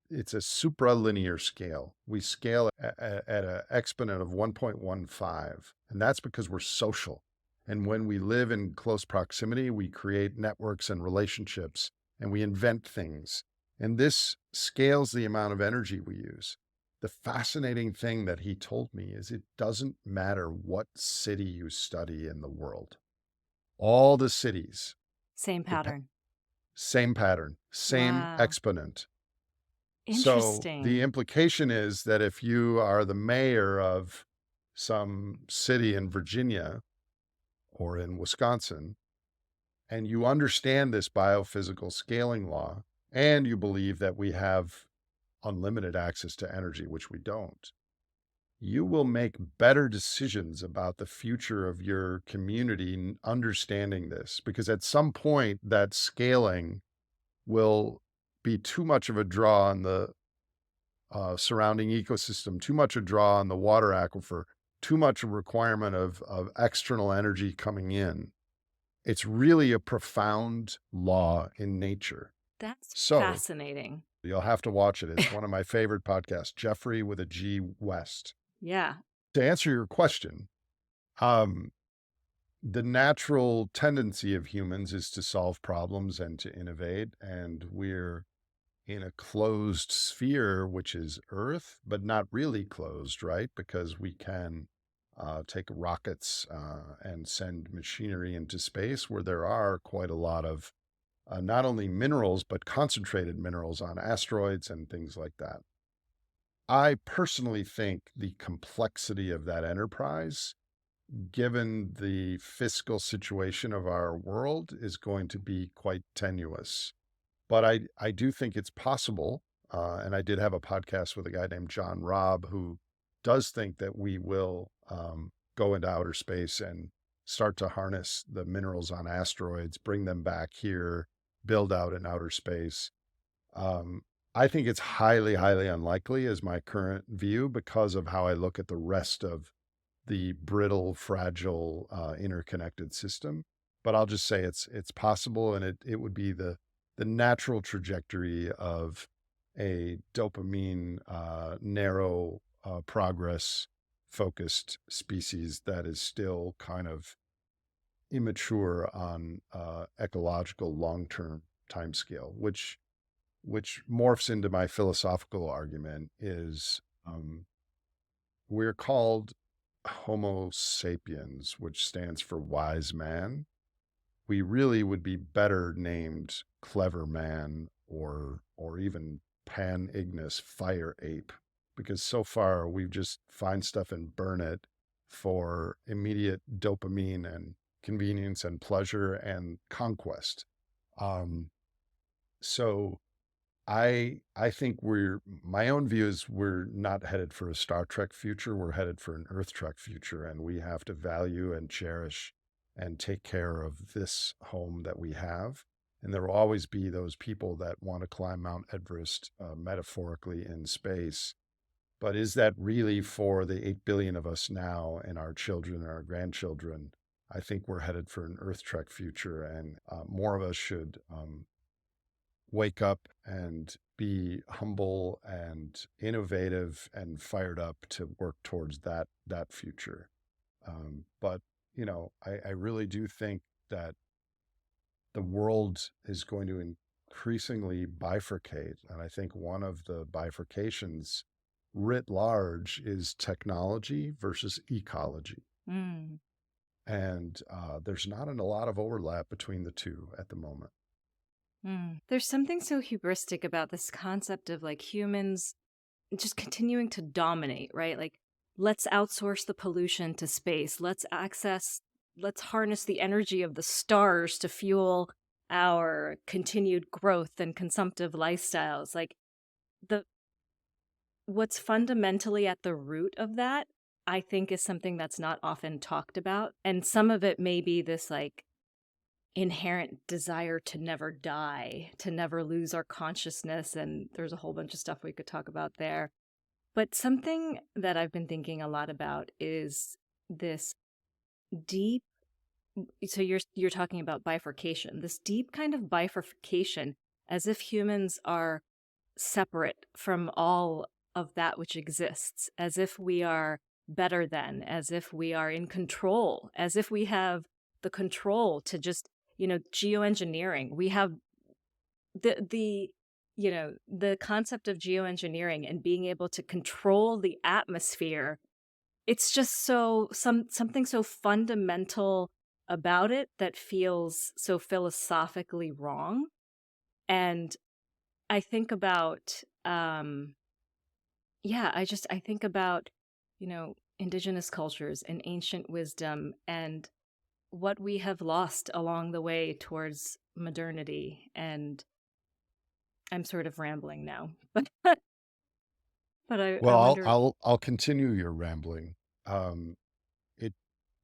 [SPEAKER 1] it's a supralinear scale. We scale at an exponent of 1.15, and that's because we're social. And when we live in close proximity, we create networks and relationships, and we invent things. And this scales the amount of energy we use. The fascinating thing that he told me is it doesn't matter what city you study in the world. All the cities,
[SPEAKER 2] same pattern.
[SPEAKER 1] same pattern, same
[SPEAKER 2] Wow.
[SPEAKER 1] exponent. So the
[SPEAKER 2] Interesting.
[SPEAKER 1] implication is that if you are the mayor of some city in Virginia or in Wisconsin, and you understand this biophysical scaling law, and you believe that we have unlimited access to energy, which we don't, you will make better decisions about the future of your community understanding this, because at some point that scaling will be too much of a draw on the surrounding ecosystem, too much a draw on the water aquifer, too much a requirement of external energy coming in. It's really a profound law in nature.
[SPEAKER 2] That's
[SPEAKER 1] So
[SPEAKER 2] fascinating.
[SPEAKER 1] you'll have to watch it. It's one of my favorite podcasts, Jeffrey with a G West.
[SPEAKER 2] Yeah.
[SPEAKER 1] To answer your question, um, the natural tendency of humans is to solve problems and to innovate. And we're in a closed sphere, which is Earth, but not really closed, right? Because we can take rockets and send machinery into space where there are quite a lot of not only minerals, but concentrated minerals on asteroids and things like that. I personally think the complexity of that enterprise, given the fiscal situation of our world, is going to be quite tenuous. But I do think it's possible. And I did have a podcast with a guy named John Robb who does think that we will go into outer space and start to harness the minerals on asteroids, bring them back here, build out in outer space. Um, I think it's highly, highly unlikely, is my current view, because of how I look at the rest of the brittle, fragile, interconnected system. But I'll just say it's possible, and it would be the natural trajectory of a dopamine narrow progress focused species that is still kind of immature on ecological long term timescale, which morphs into my philosophical argument is we're called Homo sapiens, which stands for wise man. We really would be better named clever man or even pan ignis fire ape, because so far we just find stuff and burn it for immediate dopamine and convenience and pleasure and conquest. Um, so I think my own view is we're not headed for a Star Trek future. We're headed for an Earth Trek future, and we have to value and cherish and take care of this home that we have. And there will always be those people that want to climb Mount Everest, metaphorically in space. But is that really for the 8 billion of us now and our children and our grandchildren? I think we're headed for an Earth Trek future, and more of us should wake up and be humble and innovative and fired up to work towards that future. But I really do think that the world is going to increasingly bifurcate, and I think one of the bifurcations writ large is technology versus ecology.
[SPEAKER 2] Mm.
[SPEAKER 1] And there's not a lot of overlap between the two at the moment.
[SPEAKER 2] There's something so hubristic about this concept of like humans just continuing to dominate, right? Like, let's outsource the pollution to space. Let's harness the energy of the stars to fuel our continued growth and consumptive lifestyles. Like, what's fundamentally at the root of that, I think, is something that's not often talked about. And some of it may be this like inherent desire to never die, to never lose our consciousness. And there's a whole bunch of stuff we could talk about there. But something that I've been thinking a lot about is this deep, so you're talking about bifurcation, this deep kind of bifurcation, as if humans are separate from all of that which exists, as if we are better than, as if we are in control, as if we have the control to just, geoengineering. We have the concept of geoengineering and being able to control the atmosphere. It's just something so fundamental about it that feels so philosophically wrong. And I think about, I think about, indigenous cultures and ancient wisdom and what we have lost along the way towards modernity. And I'm sort of rambling now, but I
[SPEAKER 1] Well,
[SPEAKER 2] wonder.
[SPEAKER 1] I'll continue your rambling. It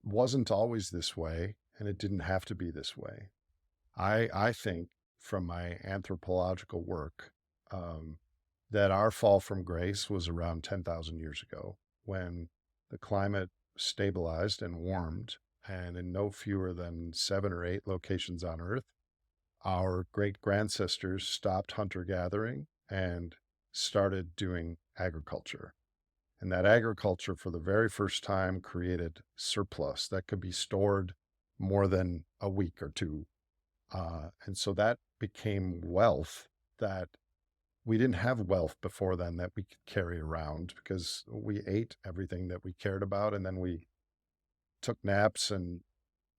[SPEAKER 1] wasn't always this way, and it didn't have to be this way. I think from my anthropological work that our fall from grace was around 10,000 years ago, when the climate stabilized and warmed, and in no fewer than 7 or 8 locations on Earth, our great grandcestors stopped hunter gathering and started doing agriculture. And that agriculture, for the very first time, created surplus that could be stored more than a week or two. And so that became wealth that we didn't have wealth before then that we could carry around, because we ate everything that we cared about, and then we took naps and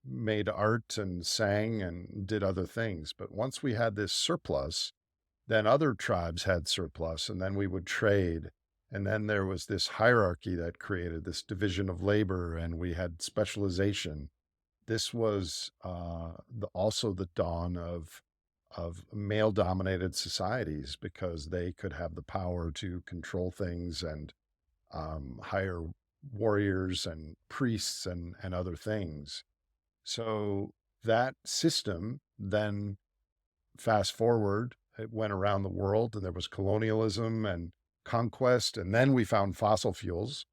[SPEAKER 1] made art and sang and did other things. But once we had this surplus, then other tribes had surplus, and then we would trade. And then there was this hierarchy that created this division of labor, and we had specialization. This was also the dawn of male-dominated societies, because they could have the power to control things and hire warriors and priests and other things. So that system then, fast forward, it went around the world, and there was colonialism and conquest. And then we found fossil fuels,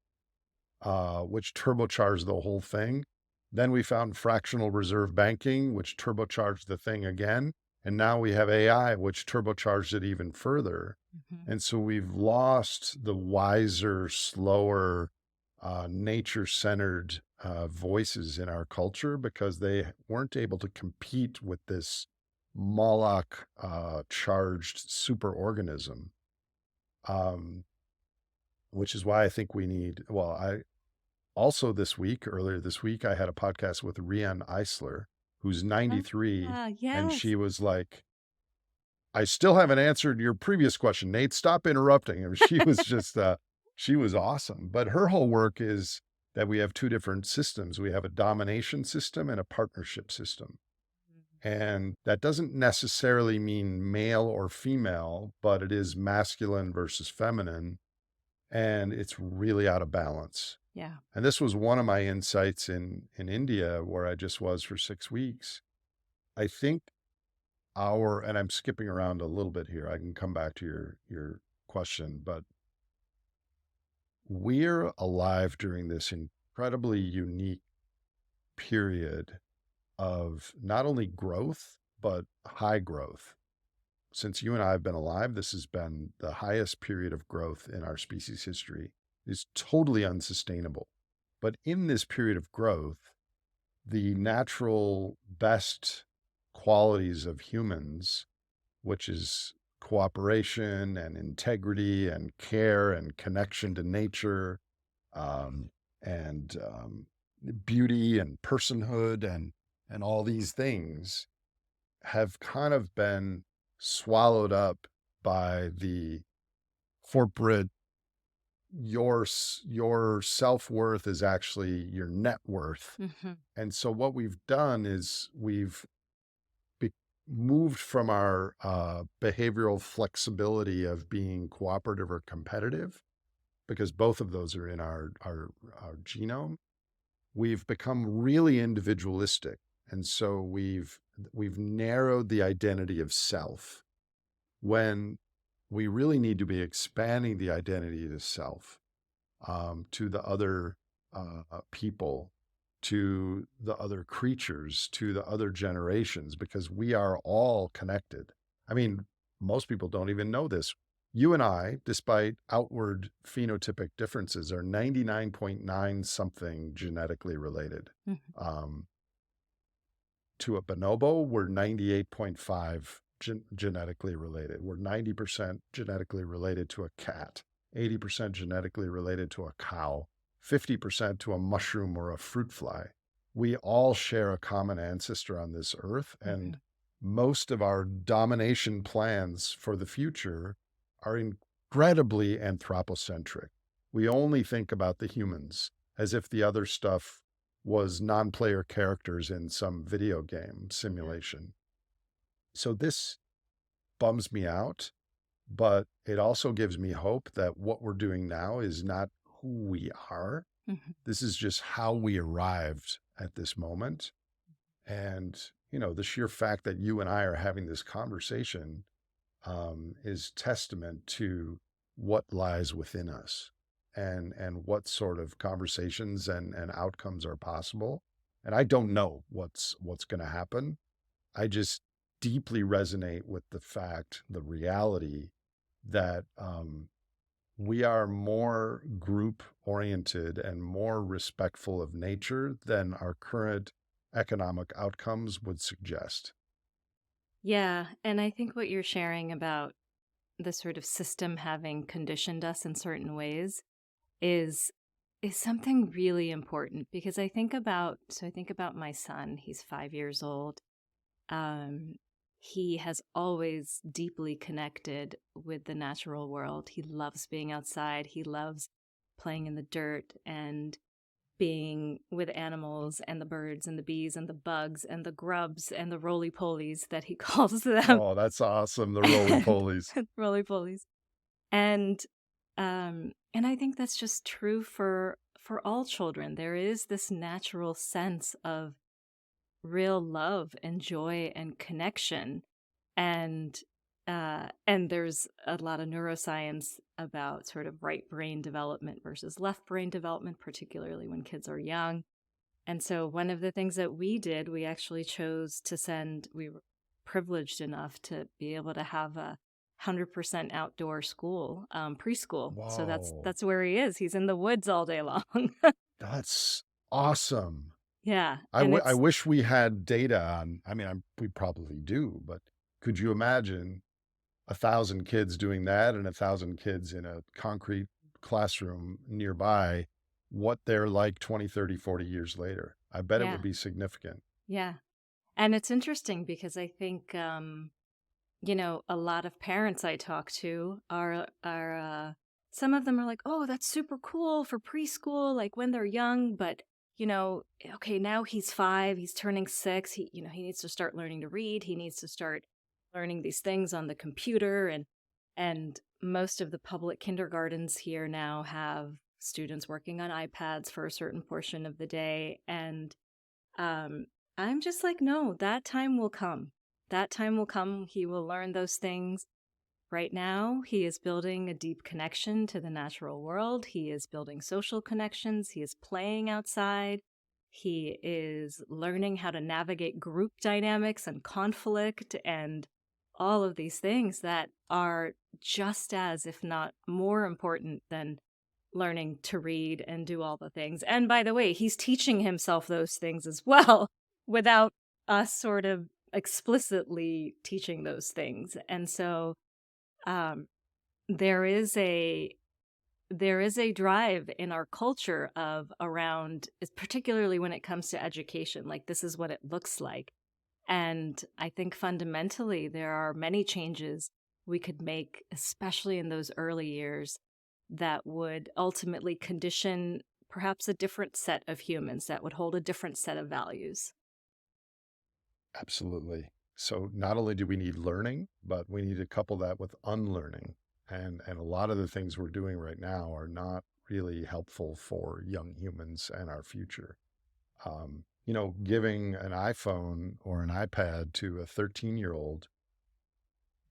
[SPEAKER 1] which turbocharged the whole thing. Then we found fractional reserve banking, which turbocharged the thing again. And now we have AI, which turbocharged it even further.
[SPEAKER 2] Mhm.
[SPEAKER 1] And so we've lost the wiser, slower, nature-centered voices in our culture, because they weren't able to compete with this Moloch charged superorganism, um, which is why I think we need, well, I also earlier this week, I had a podcast with Rian Eisler, who's 93, and
[SPEAKER 2] Yes.
[SPEAKER 1] she was like, I still haven't answered your previous question, Nate. Stop interrupting. I mean, she was just, she was awesome. But her whole work is that we have two different systems. We have a domination system and a partnership system. And that doesn't necessarily mean male or female, but it is masculine versus feminine. And it's really out of balance.
[SPEAKER 2] Yeah.
[SPEAKER 1] And this was one of my insights in India, where I just was for 6 weeks. I think and I'm skipping around a little bit here. I can come back to your question, but we're alive during this incredibly unique period of not only growth, but high growth. Since you and I have been alive, this has been the highest period of growth in our species history. It's totally unsustainable. But in this period of growth, the natural best qualities of humans, which is cooperation and integrity and care and connection to nature, um, and beauty and personhood and all these things, have kind of been swallowed up by the corporate, your self-worth is actually your net worth.
[SPEAKER 2] Mm-hmm.
[SPEAKER 1] And so what we've done is we've moved from our behavioral flexibility of being cooperative or competitive, because both of those are in our genome. We've become really individualistic. And so we've narrowed the identity of self, when we really need to be expanding the identity of self, to the other people, to the other creatures, to the other generations, because we are all connected. I mean, most people don't even know this. You and I, despite outward phenotypic differences, are 99.9 something genetically related.
[SPEAKER 2] Mm-hmm.
[SPEAKER 1] To a bonobo, we're 98.5 genetically related. We're 90% genetically related to a cat, 80% genetically related to a cow, 50% to a mushroom or a fruit fly. We all share a common ancestor on this earth, and most of our domination plans for the future are incredibly anthropocentric. We only think about the humans, as if the other stuff was non-player characters in some video game simulation. So this bums me out, but it also gives me hope that what we're doing now is not who we are.
[SPEAKER 2] Mm-hmm.
[SPEAKER 1] This is just how we arrived at this moment. And, the sheer fact that you and I are having this conversation is testament to what lies within us, and what sort of conversations and outcomes are possible. And I don't know what's going to happen. I just deeply resonate with the reality that we are more group oriented and more respectful of nature than our current economic outcomes would suggest.
[SPEAKER 2] Yeah. And I think what you're sharing about the sort of system having conditioned us in certain ways is something really important, because I think about my son. He's 5 years old. Um, he has always deeply connected with the natural world. He loves being outside. He loves playing in the dirt and being with animals and the birds and the bees and the bugs and the grubs and the roly-polies that he calls them.
[SPEAKER 1] Oh, that's awesome. The roly-polies.
[SPEAKER 2] Roly-polies. And I think that's just true for all children. There is this natural sense of real love and joy and connection, and there's a lot of neuroscience about sort of right brain development versus left brain development, particularly when kids are young. And so one of the things that we did, we actually chose to send, we were privileged enough to be able to have a 100% outdoor school, preschool. So
[SPEAKER 1] Whoa,
[SPEAKER 2] that's where he is. He's in the woods all day long.
[SPEAKER 1] that's awesome.
[SPEAKER 2] Yeah.
[SPEAKER 1] I,
[SPEAKER 2] And
[SPEAKER 1] I
[SPEAKER 2] it's,
[SPEAKER 1] wish we had data on, I mean, we probably do, but could you imagine 1,000 kids doing that and 1,000 kids in a concrete classroom nearby, what they're like 20, 30, 40 years later? I bet it would
[SPEAKER 2] yeah.
[SPEAKER 1] be significant.
[SPEAKER 2] Yeah. And it's interesting because I think, a lot of parents I talk to some of them are like, "Oh, that's super cool for preschool, like when they're young." But okay, now he's 5, he's turning 6. He needs to start learning to read. He needs to start learning these things on the computer, and most of the public kindergartens here now have students working on iPads for a certain portion of the day, and um, I'm just like, no, that time will come. That time will come. He will learn those things. Right now, he is building a deep connection to the natural world. He is building social connections. He is playing outside. He is learning how to navigate group dynamics and conflict and all of these things that are just as, if not more important than learning to read and do all the things. And by the way, he's teaching himself those things as well without us sort of explicitly teaching those things. And so um, there is a drive in our culture of around, particularly when it comes to education, like this is what it looks like. And I think fundamentally there are many changes we could make, especially in those early years, that would ultimately condition perhaps a different set of humans that would hold a different set of values.
[SPEAKER 1] Absolutely. So not only do we need learning, but we need to couple that with unlearning. And a lot of the things we're doing right now are not really helpful for young humans and our future. Giving an iPhone or an iPad to a 13-year-old,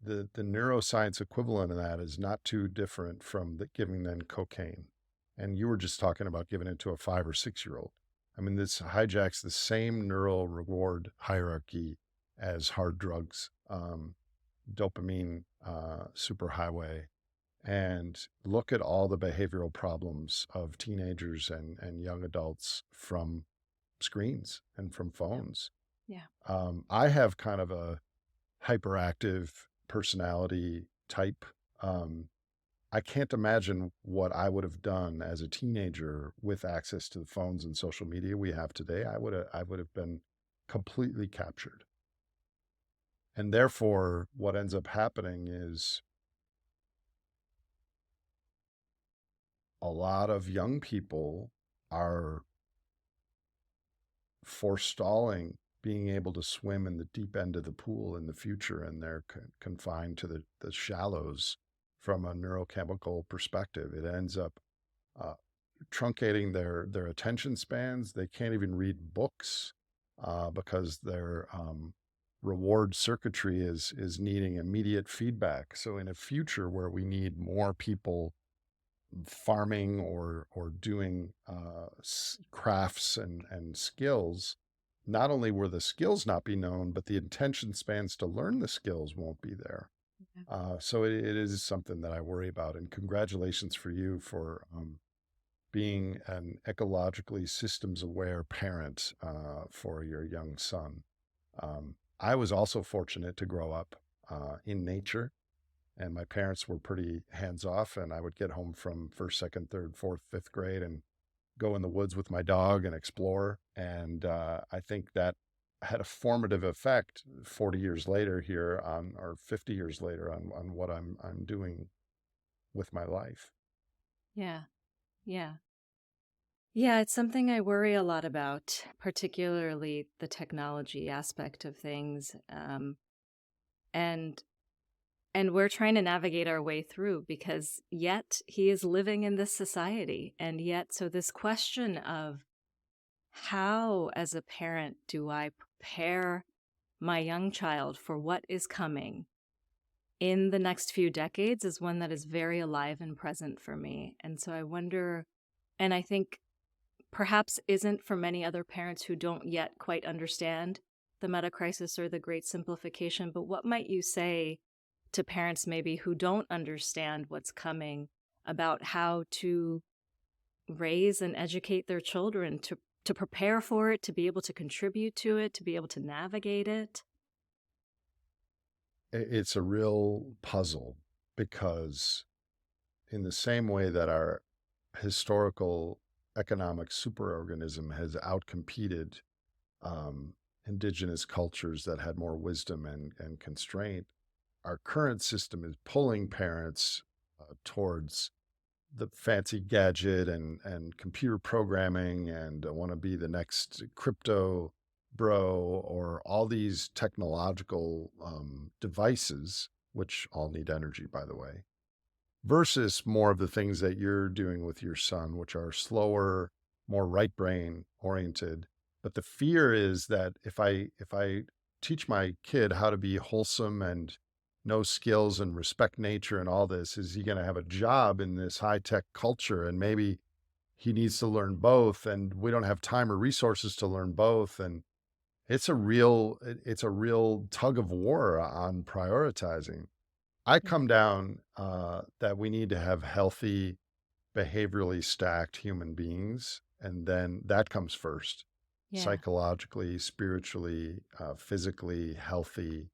[SPEAKER 1] the neuroscience equivalent of that is not too different from giving them cocaine. And you were just talking about giving it to a 5 or 6-year-old. I mean, this hijacks the same neural reward hierarchy as hard drugs, dopamine superhighway. And look at all the behavioral problems of teenagers and young adults from screens and from phones.
[SPEAKER 2] Yeah.
[SPEAKER 1] I have kind of a hyperactive personality type. Um, I can't imagine what I would have done as a teenager with access to the phones and social media we have today. I would have been completely captured. And therefore, what ends up happening is a lot of young people are forestalling being able to swim in the deep end of the pool in the future, and they're confined to the shallows from a neurochemical perspective. It ends up uh, truncating their attention spans. They can't even read books because their reward circuitry is needing immediate feedback. So in a future where we need more people farming or doing crafts and skills, not only will the skills not be known, but the attention spans to learn the skills won't be there. So it is something that I worry about. And congratulations for you for being an ecologically systems aware parent for your young son. I was also fortunate to grow up in nature, and my parents were pretty hands off. And I would get home from first, second, third, fourth, fifth grade and go in the woods with my dog and explore. And I think that had a formative effect 40 years later here on, or 50 years later on what I'm doing with my life.
[SPEAKER 2] Yeah. Yeah. Yeah, it's something I worry a lot about, particularly the technology aspect of things. And we're trying to navigate our way through because yet he is living in this society. And yet, so this question of how, as a parent, do I prepare my young child for what is coming in the next few decades is one that is very alive and present for me. And so I wonder, and I think perhaps isn't for many other parents who don't yet quite understand the meta crisis or the Great Simplification, but what might you say to parents maybe who don't understand what's coming about how to raise and educate their children to to prepare for it, to be able to contribute to it, to be able to navigate it?
[SPEAKER 1] It's a real puzzle because, in the same way that our historical economic superorganism has outcompeted um, indigenous cultures that had more wisdom and constraint, our current system is pulling parents towards the fancy gadget and computer programming and want to be the next crypto bro or all these technological devices, which all need energy, by the way, versus more of the things that you're doing with your son, which are slower, more right brain oriented. But the fear is that if I teach my kid how to be wholesome and know skills and respect nature and all this, is he going to have a job in this high tech culture? And maybe he needs to learn both, and we don't have time or resources to learn both. And it's a real tug of war on prioritizing. I
[SPEAKER 2] Yeah.
[SPEAKER 1] come down that we need to have healthy, behaviorally stacked human beings, and then that comes first.
[SPEAKER 2] Yeah.
[SPEAKER 1] Psychologically, spiritually, physically healthy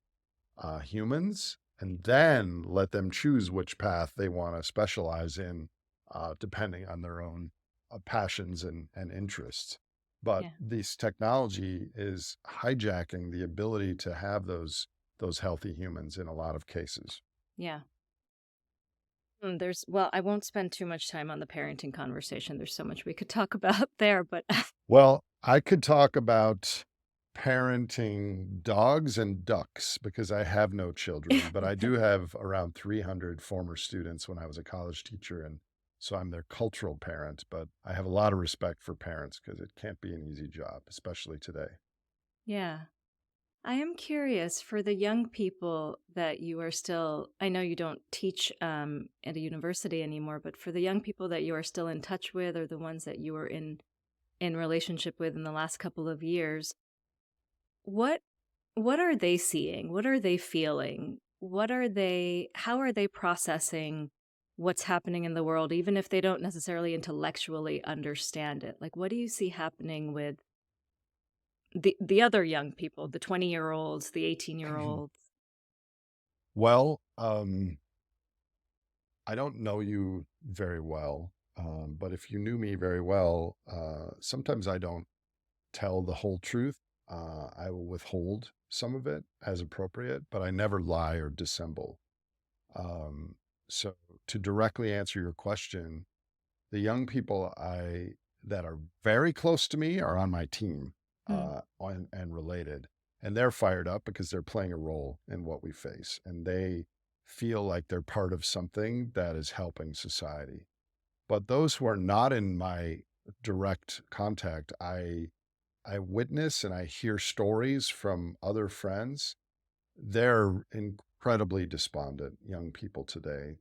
[SPEAKER 1] humans, and then let them choose which path they want to specialize in, depending on their own passions and interests. But
[SPEAKER 2] Yeah.
[SPEAKER 1] this technology is hijacking the ability to have those healthy humans in a lot of cases.
[SPEAKER 2] Yeah. Well, I won't spend too much time on the parenting conversation. There's so much we could talk about there, but
[SPEAKER 1] Well, I could talk about parenting dogs and ducks because I have no children, but I do have around 300 former students when I was a college teacher. And so I'm their cultural parent, but I have a lot of respect for parents because it can't be an easy job, especially today.
[SPEAKER 2] yeah. I am curious for the young people that you are still, I know you don't teach at a university anymore, but for the young people that you are still in touch with or the ones that you were in relationship with in the last couple of years, what what are they seeing? What are they feeling? How are they processing what's happening in the world, even if they don't necessarily intellectually understand it? Like, what do you see happening with the other young people, the 20-year-olds, the 18-year-olds?
[SPEAKER 1] Well, I don't know you very well, but if you knew me very well, sometimes I don't tell the whole truth. I will withhold some of it as appropriate, but I never lie or dissemble. Um, so to directly answer your question, the young people I that are very close to me are on my team
[SPEAKER 2] Mm,
[SPEAKER 1] and related, and they're fired up because they're playing a role in what we face, and they feel like they're part of something that is helping society. But those who are not in my direct contact, I witness and I hear stories from other friends. They're incredibly despondent young people today.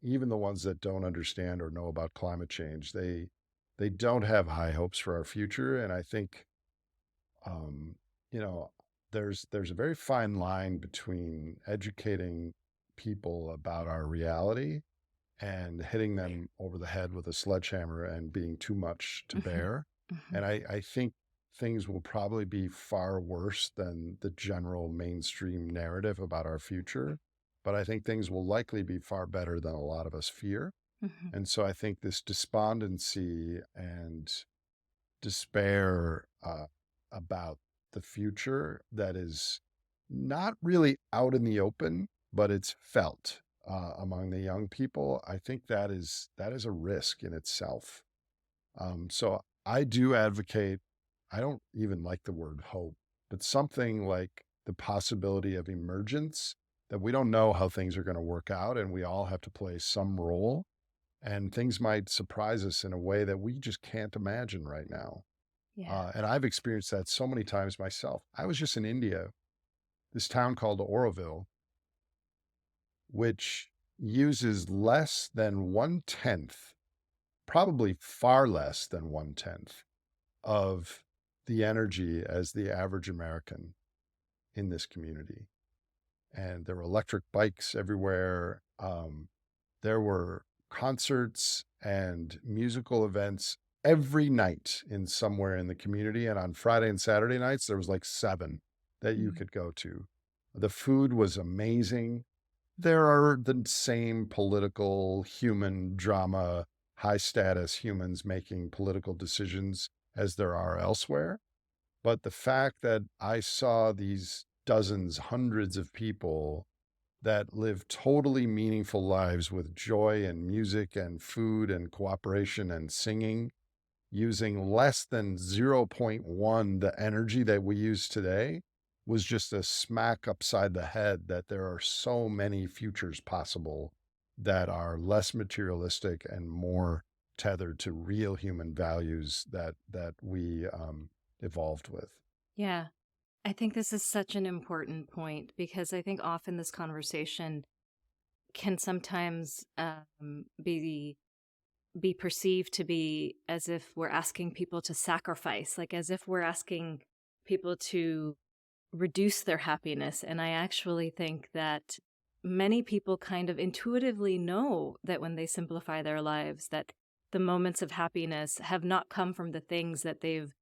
[SPEAKER 1] Even the ones that don't understand or know about climate change, they don't have high hopes for our future. And I think, um, you know, there's a very fine line between educating people about our reality and hitting them over the head with a sledgehammer and being too much to
[SPEAKER 2] mhm,
[SPEAKER 1] bear.
[SPEAKER 2] mhm.
[SPEAKER 1] And I think things will probably be far worse than the general mainstream narrative about our future. But I think things will likely be far better than a lot of us fear.
[SPEAKER 2] Mhm.
[SPEAKER 1] And so I think this despondency and despair about the future that is not really out in the open, but it's felt among the young people. I think that is a risk in itself. So I do advocate. I don't even like the word hope, but something like the possibility of emergence, that we don't know how things are going to work out, and we all have to play some role, and things might surprise us in a way that we just can't imagine right now.
[SPEAKER 2] Yeah.
[SPEAKER 1] And I've experienced that so many times myself. I was just in India, this town called Oroville, which uses less than 1/10, probably far less than 1/10 of the energy as the average American in this community. And there were electric bikes everywhere. There were concerts and musical events every night in somewhere in the community. And on Friday and Saturday nights, there was like 7 that you
[SPEAKER 2] Mm.
[SPEAKER 1] could go to. The food was amazing. There are the same political human drama, high status humans making political decisions as there are elsewhere. But the fact that I saw these dozens, hundreds of people that live totally meaningful lives with joy and music and food and cooperation and singing, using less than zero point 0.1 the energy that we use today, was just a smack upside the head that there are so many futures possible that are less materialistic and more tethered to real human values that we evolved with.
[SPEAKER 2] Yeah. I think this is such an important point because I think often this conversation can sometimes be perceived to be as if we're asking people to sacrifice, like as if we're asking people to reduce their happiness. And I actually think that many people kind of intuitively know that when they simplify their lives, that the moments of happiness have not come from the things that they've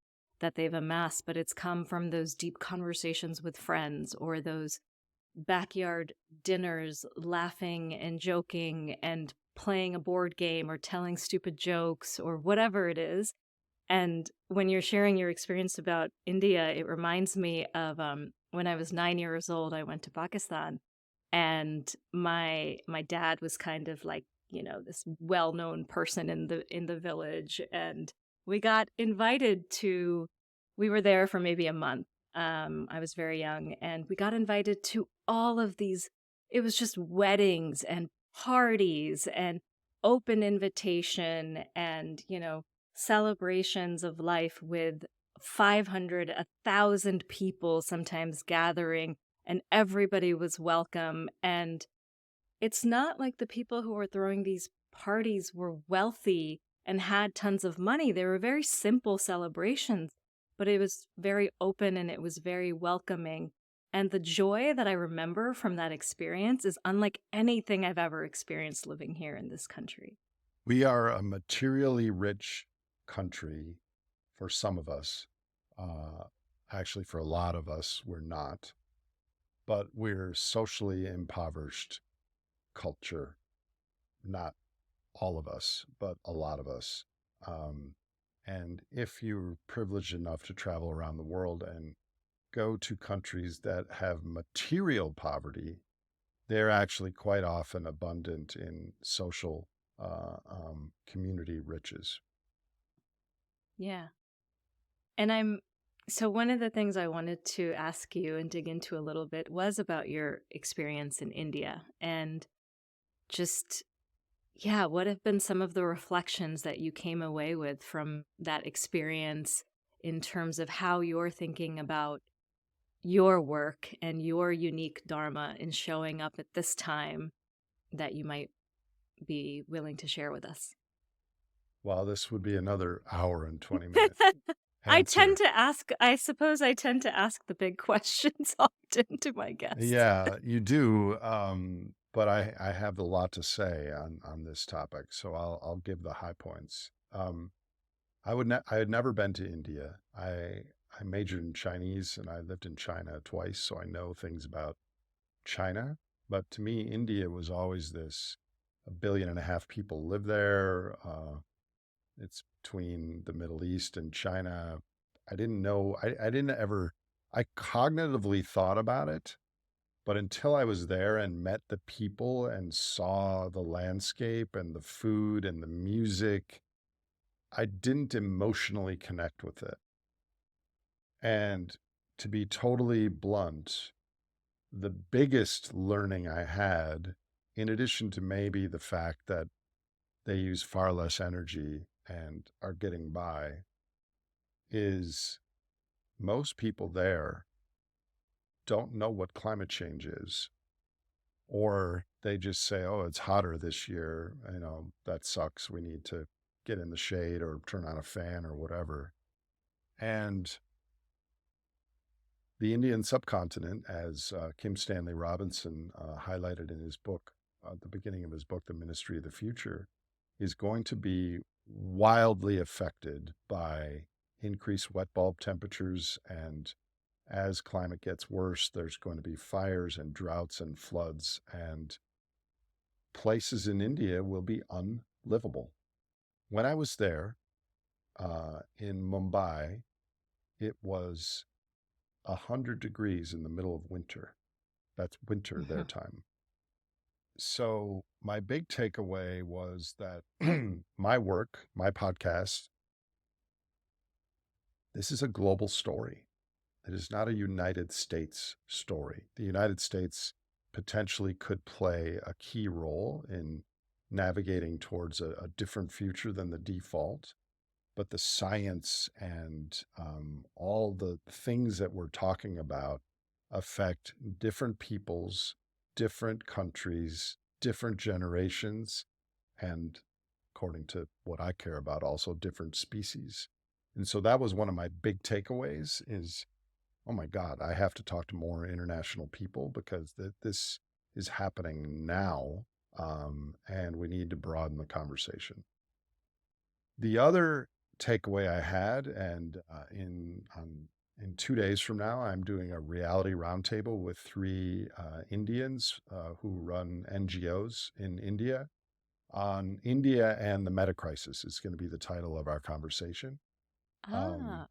[SPEAKER 2] amassed, but it's come from those deep conversations with friends or those backyard dinners, laughing and joking and playing a board game or telling stupid jokes or whatever it is. And when you're sharing your experience about India, it reminds me of when I was 9 years old, I went to Pakistan, and my dad was kind of like, this well-known person in the village, and we got invited to. We were there for maybe a month. I was very young, and we got invited to all of these. It was just weddings and parties and open invitation, and celebrations of life with 500, 1,000 people sometimes gathering, and everybody was welcome. And it's not like the people who were throwing these parties were wealthy and had tons of money. They were very simple celebrations, but it was very open and it was very welcoming. And the joy that I remember from that experience is unlike anything I've ever experienced living here in this country.
[SPEAKER 1] We are a materially rich country for some of us. Uh, Actually, for a lot of us, we're not, but we're socially impoverished culture. Not all of us, but a lot of us. Um, and if you're privileged enough to travel around the world and go to countries that have material poverty, they're actually quite often abundant in social community riches.
[SPEAKER 2] Yeah. And so one of the things I wanted to ask you and dig into a little bit was about your experience in India and just, yeah, what have been some of the reflections that you came away with from that experience in terms of how you're thinking about your work and your unique dharma in showing up at this time that you might be willing to share with us?
[SPEAKER 1] Well, this would be another hour and 20-minute
[SPEAKER 2] I
[SPEAKER 1] answer.
[SPEAKER 2] suppose I tend to ask the big questions often to my guests.
[SPEAKER 1] Yeah, you do. But I have a lot to say on this topic, so I'll give the high points. I had never been to India. I majored in Chinese and I lived in China twice, so I know things about China. But to me, India was always this 1.5 billion people live there. It's between the Middle East and China. I didn't know, I didn't ever, I cognitively thought about it, but until I was there and met the people and saw the landscape and the food and the music, I didn't emotionally connect with it. And to be totally blunt, the biggest learning I had, in addition to maybe the fact that they use far less energy and are getting by, is most people there don't know what climate change is. Or they just say, oh, it's hotter this year. That sucks. We need to get in the shade or turn on a fan or whatever. And the Indian subcontinent, as Kim Stanley Robinson highlighted in his book, at the beginning of his book, The Ministry of the Future, is going to be wildly affected by increased wet bulb temperatures. And as climate gets worse, there's going to be fires and droughts and floods, and places in India will be unlivable. When I was there in Mumbai, it was 100 degrees in the middle of winter. That's winter their
[SPEAKER 2] Mhm.
[SPEAKER 1] time. So my big takeaway was that my work, my podcast, this is a global story. It is not a United States story. The United States potentially could play a key role in navigating towards a different future than the default. But the science and all the things that we're talking about affect different peoples, different countries, different generations, and according to what I care about, also different species. And so that was one of my big takeaways is, oh my God, I have to talk to more international people because this is happening now, and we need to broaden the conversation. The other takeaway I had, and in 2 days from now, I'm doing a reality roundtable with three Indians who run NGOs in India on India and the meta crisis is going to be the title of our conversation. Um,
[SPEAKER 2] Ah.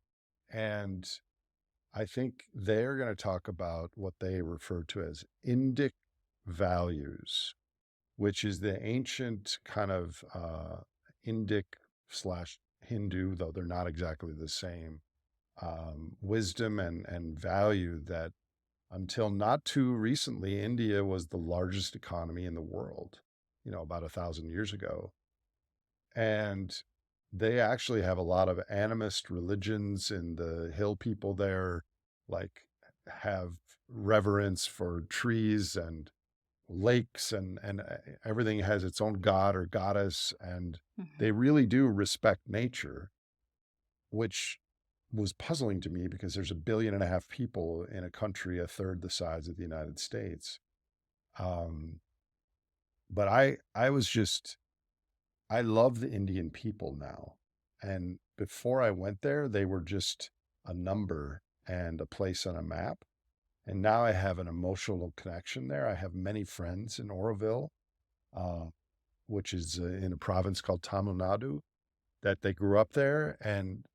[SPEAKER 1] and I think they're going to talk about what they refer to as Indic values, which is the ancient kind of Indic slash Hindu, though they're not exactly the same, wisdom and value that until not too recently, India was the largest economy in the world, about 1,000 years ago. And they actually have a lot of animist religions, and the hill people there like have reverence for trees and lakes, and everything has its own god or goddess, and
[SPEAKER 2] Mhm.
[SPEAKER 1] they really do respect nature, which was puzzling to me because there's 1.5 billion people in a country a third the size of the United States. Um, but I was just I love the Indian people now. And before I went there, they were just a number and a place on a map. And now I have an emotional connection there. I have many friends in Oroville, uh, which is in a province called Tamil Nadu, that they grew up there, and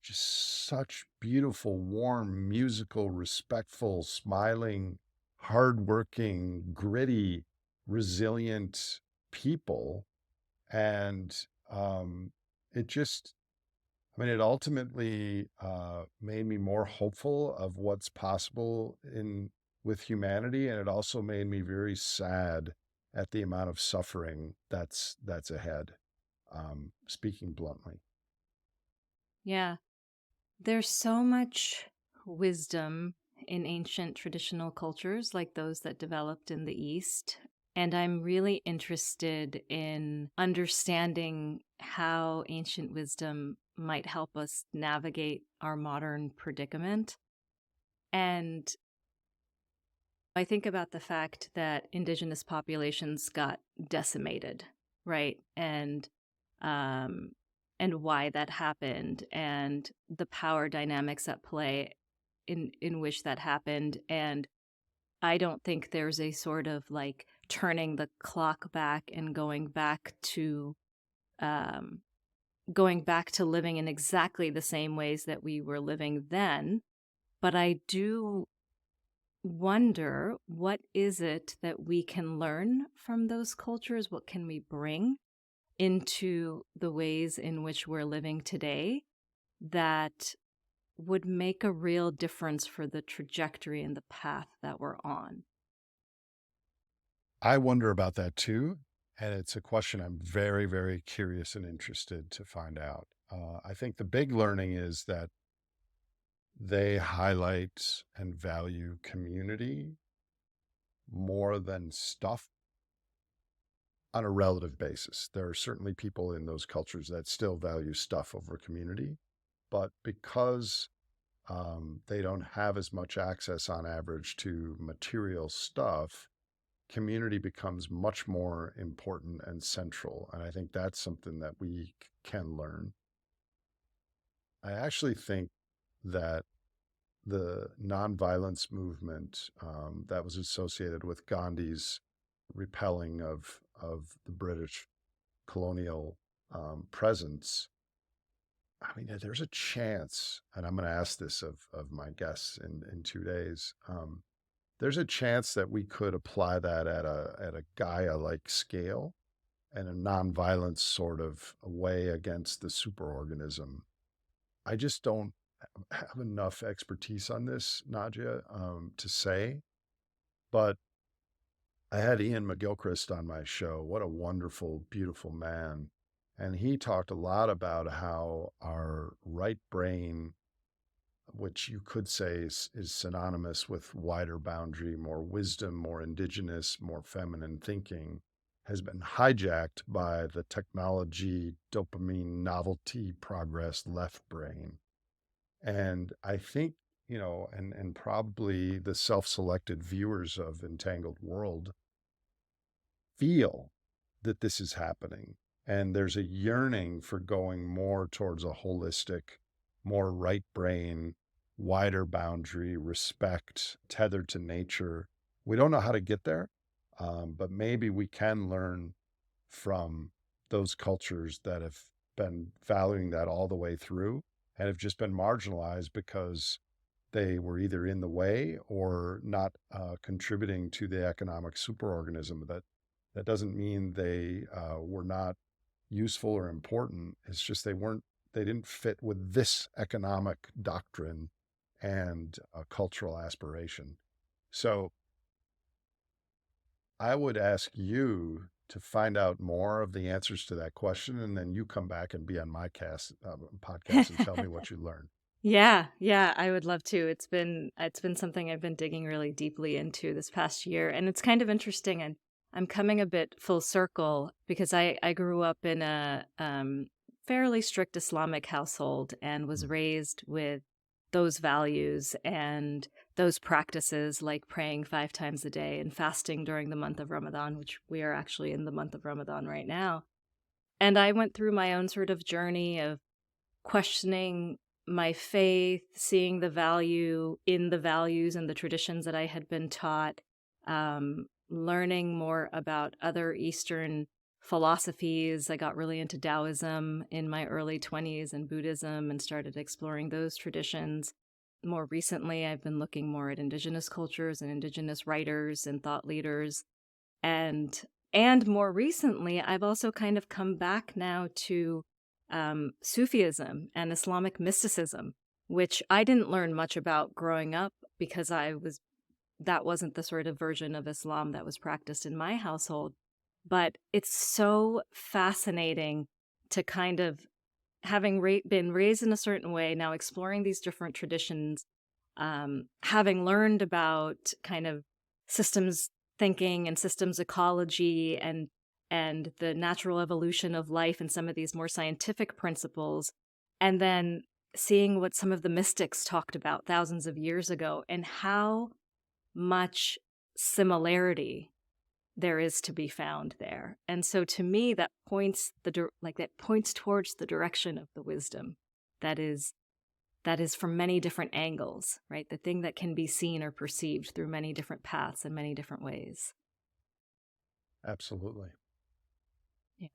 [SPEAKER 1] just such beautiful, warm, musical, respectful, smiling, hardworking, gritty, resilient people. And um, it just, I mean, it ultimately made me more hopeful of what's possible in with humanity, and it also made me very sad at the amount of suffering that's ahead. Speaking bluntly,
[SPEAKER 2] Yeah. There's so much wisdom in ancient traditional cultures like those that developed in the East. And I'm really interested in understanding how ancient wisdom might help us navigate our modern predicament. And I think about the fact that indigenous populations got decimated, right? Um, and why that happened, and the power dynamics at play in which that happened. And I don't think there's a sort of like turning the clock back and um, going back to living in exactly the same ways that we were living then. But I do wonder, what is it that we can learn from those cultures? What can we bring into the ways in which we're living today that would make a real difference for the trajectory and the path that we're on?
[SPEAKER 1] I wonder about that too. And it's a question I'm very, very curious and interested to find out. I think the big learning is that they highlight and value community more than stuff on a relative basis. There are certainly people in those cultures that still value stuff over community, but because they don't have as much access on average to material stuff, community becomes much more important and central. And I think that's something that we can learn. I actually think that the nonviolence movement that was associated with Gandhi's repelling of the British colonial presence. I mean, there's a chance, and I'm going to ask this of my guests in 2 days. There's a chance that we could apply that at a Gaia-like scale and a nonviolence sort of way against the superorganism. I just don't have enough expertise on this, Nadia, to say. But I had Ian McGilchrist on my show. What a wonderful, beautiful man. And he talked a lot about how our right brain, which you could say is synonymous with wider boundary, more wisdom, more indigenous, more feminine thinking, has been hijacked by the technology, dopamine, novelty, progress, left brain. And I think, and probably the self-selected viewers of Entangled World feel that this is happening. And there's a yearning for going more towards a holistic, more right brain, wider boundary, respect, tethered to nature. We don't know how to get there, but maybe we can learn from those cultures that have been valuing that all the way through and have just been marginalized because they were either in the way or not contributing to the economic superorganism. That doesn't mean they were not useful or important. It's just they didn't fit with this economic doctrine and cultural aspiration. So I would ask you to find out more of the answers to that question, and then you come back and be on my podcast and tell me what you learned.
[SPEAKER 2] Yeah, I would love to. It's been something I've been digging really deeply into this past year, and it's kind of interesting. And I'm coming a bit full circle because I grew up in a fairly strict Islamic household and was
[SPEAKER 1] Mm.
[SPEAKER 2] raised with those values and those practices, like praying 5 times a day and fasting during the month of Ramadan, which we are actually in the month of Ramadan right now. And I went through my own sort of journey of questioning my faith, seeing the value in the values and the traditions that I had been taught, learning more about other Eastern philosophies. I got really into Taoism in my early 20s and Buddhism and started exploring those traditions. More recently, I've been looking more at indigenous cultures and indigenous writers and thought leaders. And more recently, I've also kind of come back now to Sufism and Islamic mysticism, which I didn't learn much about growing up because that wasn't the sort of version of Islam that was practiced in my household. But it's so fascinating to kind of having been raised in a certain way, now exploring these different traditions, having learned about kind of systems thinking and systems ecology and the natural evolution of life and some of these more scientific principles, and then seeing what some of the mystics talked about thousands of years ago and how much similarity there is to be found there. And so to me, that points towards the direction of the wisdom that is from many different angles, right? The thing that can be seen or perceived through many different paths and many different ways.
[SPEAKER 1] Absolutely.
[SPEAKER 2] Yeah.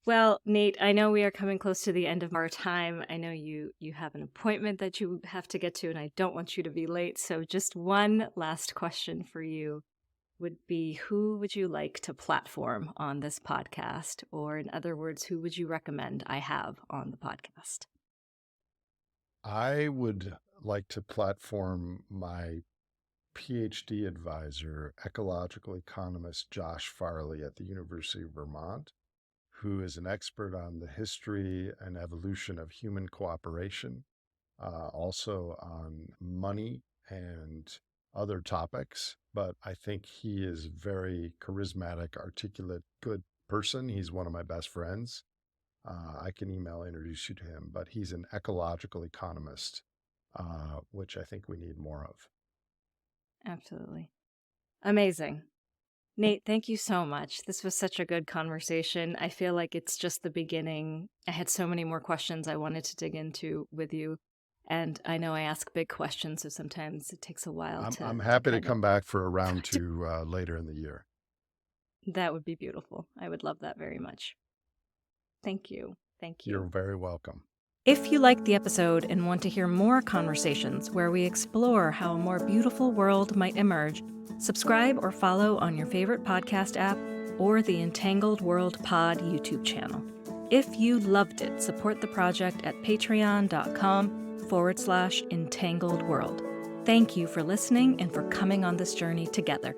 [SPEAKER 2] Well, Nate, I know we are coming close to the end of our time. I know you have an appointment that you have to get to, and I don't want you to be late. So just one last question for you would be, who would you like to platform on this podcast? Or in other words, who would you recommend I have on the podcast?
[SPEAKER 1] I would like to platform my PhD advisor, ecological economist Josh Farley at the University of Vermont, who is an expert on the history and evolution of human cooperation, also on money and other topics. But I think he is very charismatic, articulate, good person. He's one of my best friends. I can introduce you to him, but he's an ecological economist, which I think we need more of.
[SPEAKER 2] Absolutely. Amazing. Nate, thank you so much. This was such a good conversation. I feel like it's just the beginning. I had so many more questions I wanted to dig into with you. And I know I ask big questions, so sometimes it takes a while
[SPEAKER 1] I'm
[SPEAKER 2] to
[SPEAKER 1] happy to
[SPEAKER 2] kind of.
[SPEAKER 1] come back for a round two later in the year.
[SPEAKER 2] That would be beautiful. I would love that very much. Thank you. Thank
[SPEAKER 1] You're
[SPEAKER 2] you.
[SPEAKER 1] very welcome.
[SPEAKER 2] If you liked the episode and want to hear more conversations where we explore how a more beautiful world might emerge, subscribe or follow on your favorite podcast app or the Entangled World Pod YouTube channel. If you loved it, support the project at patreon.com/entangledworld. Thank you for listening and for coming on this journey together.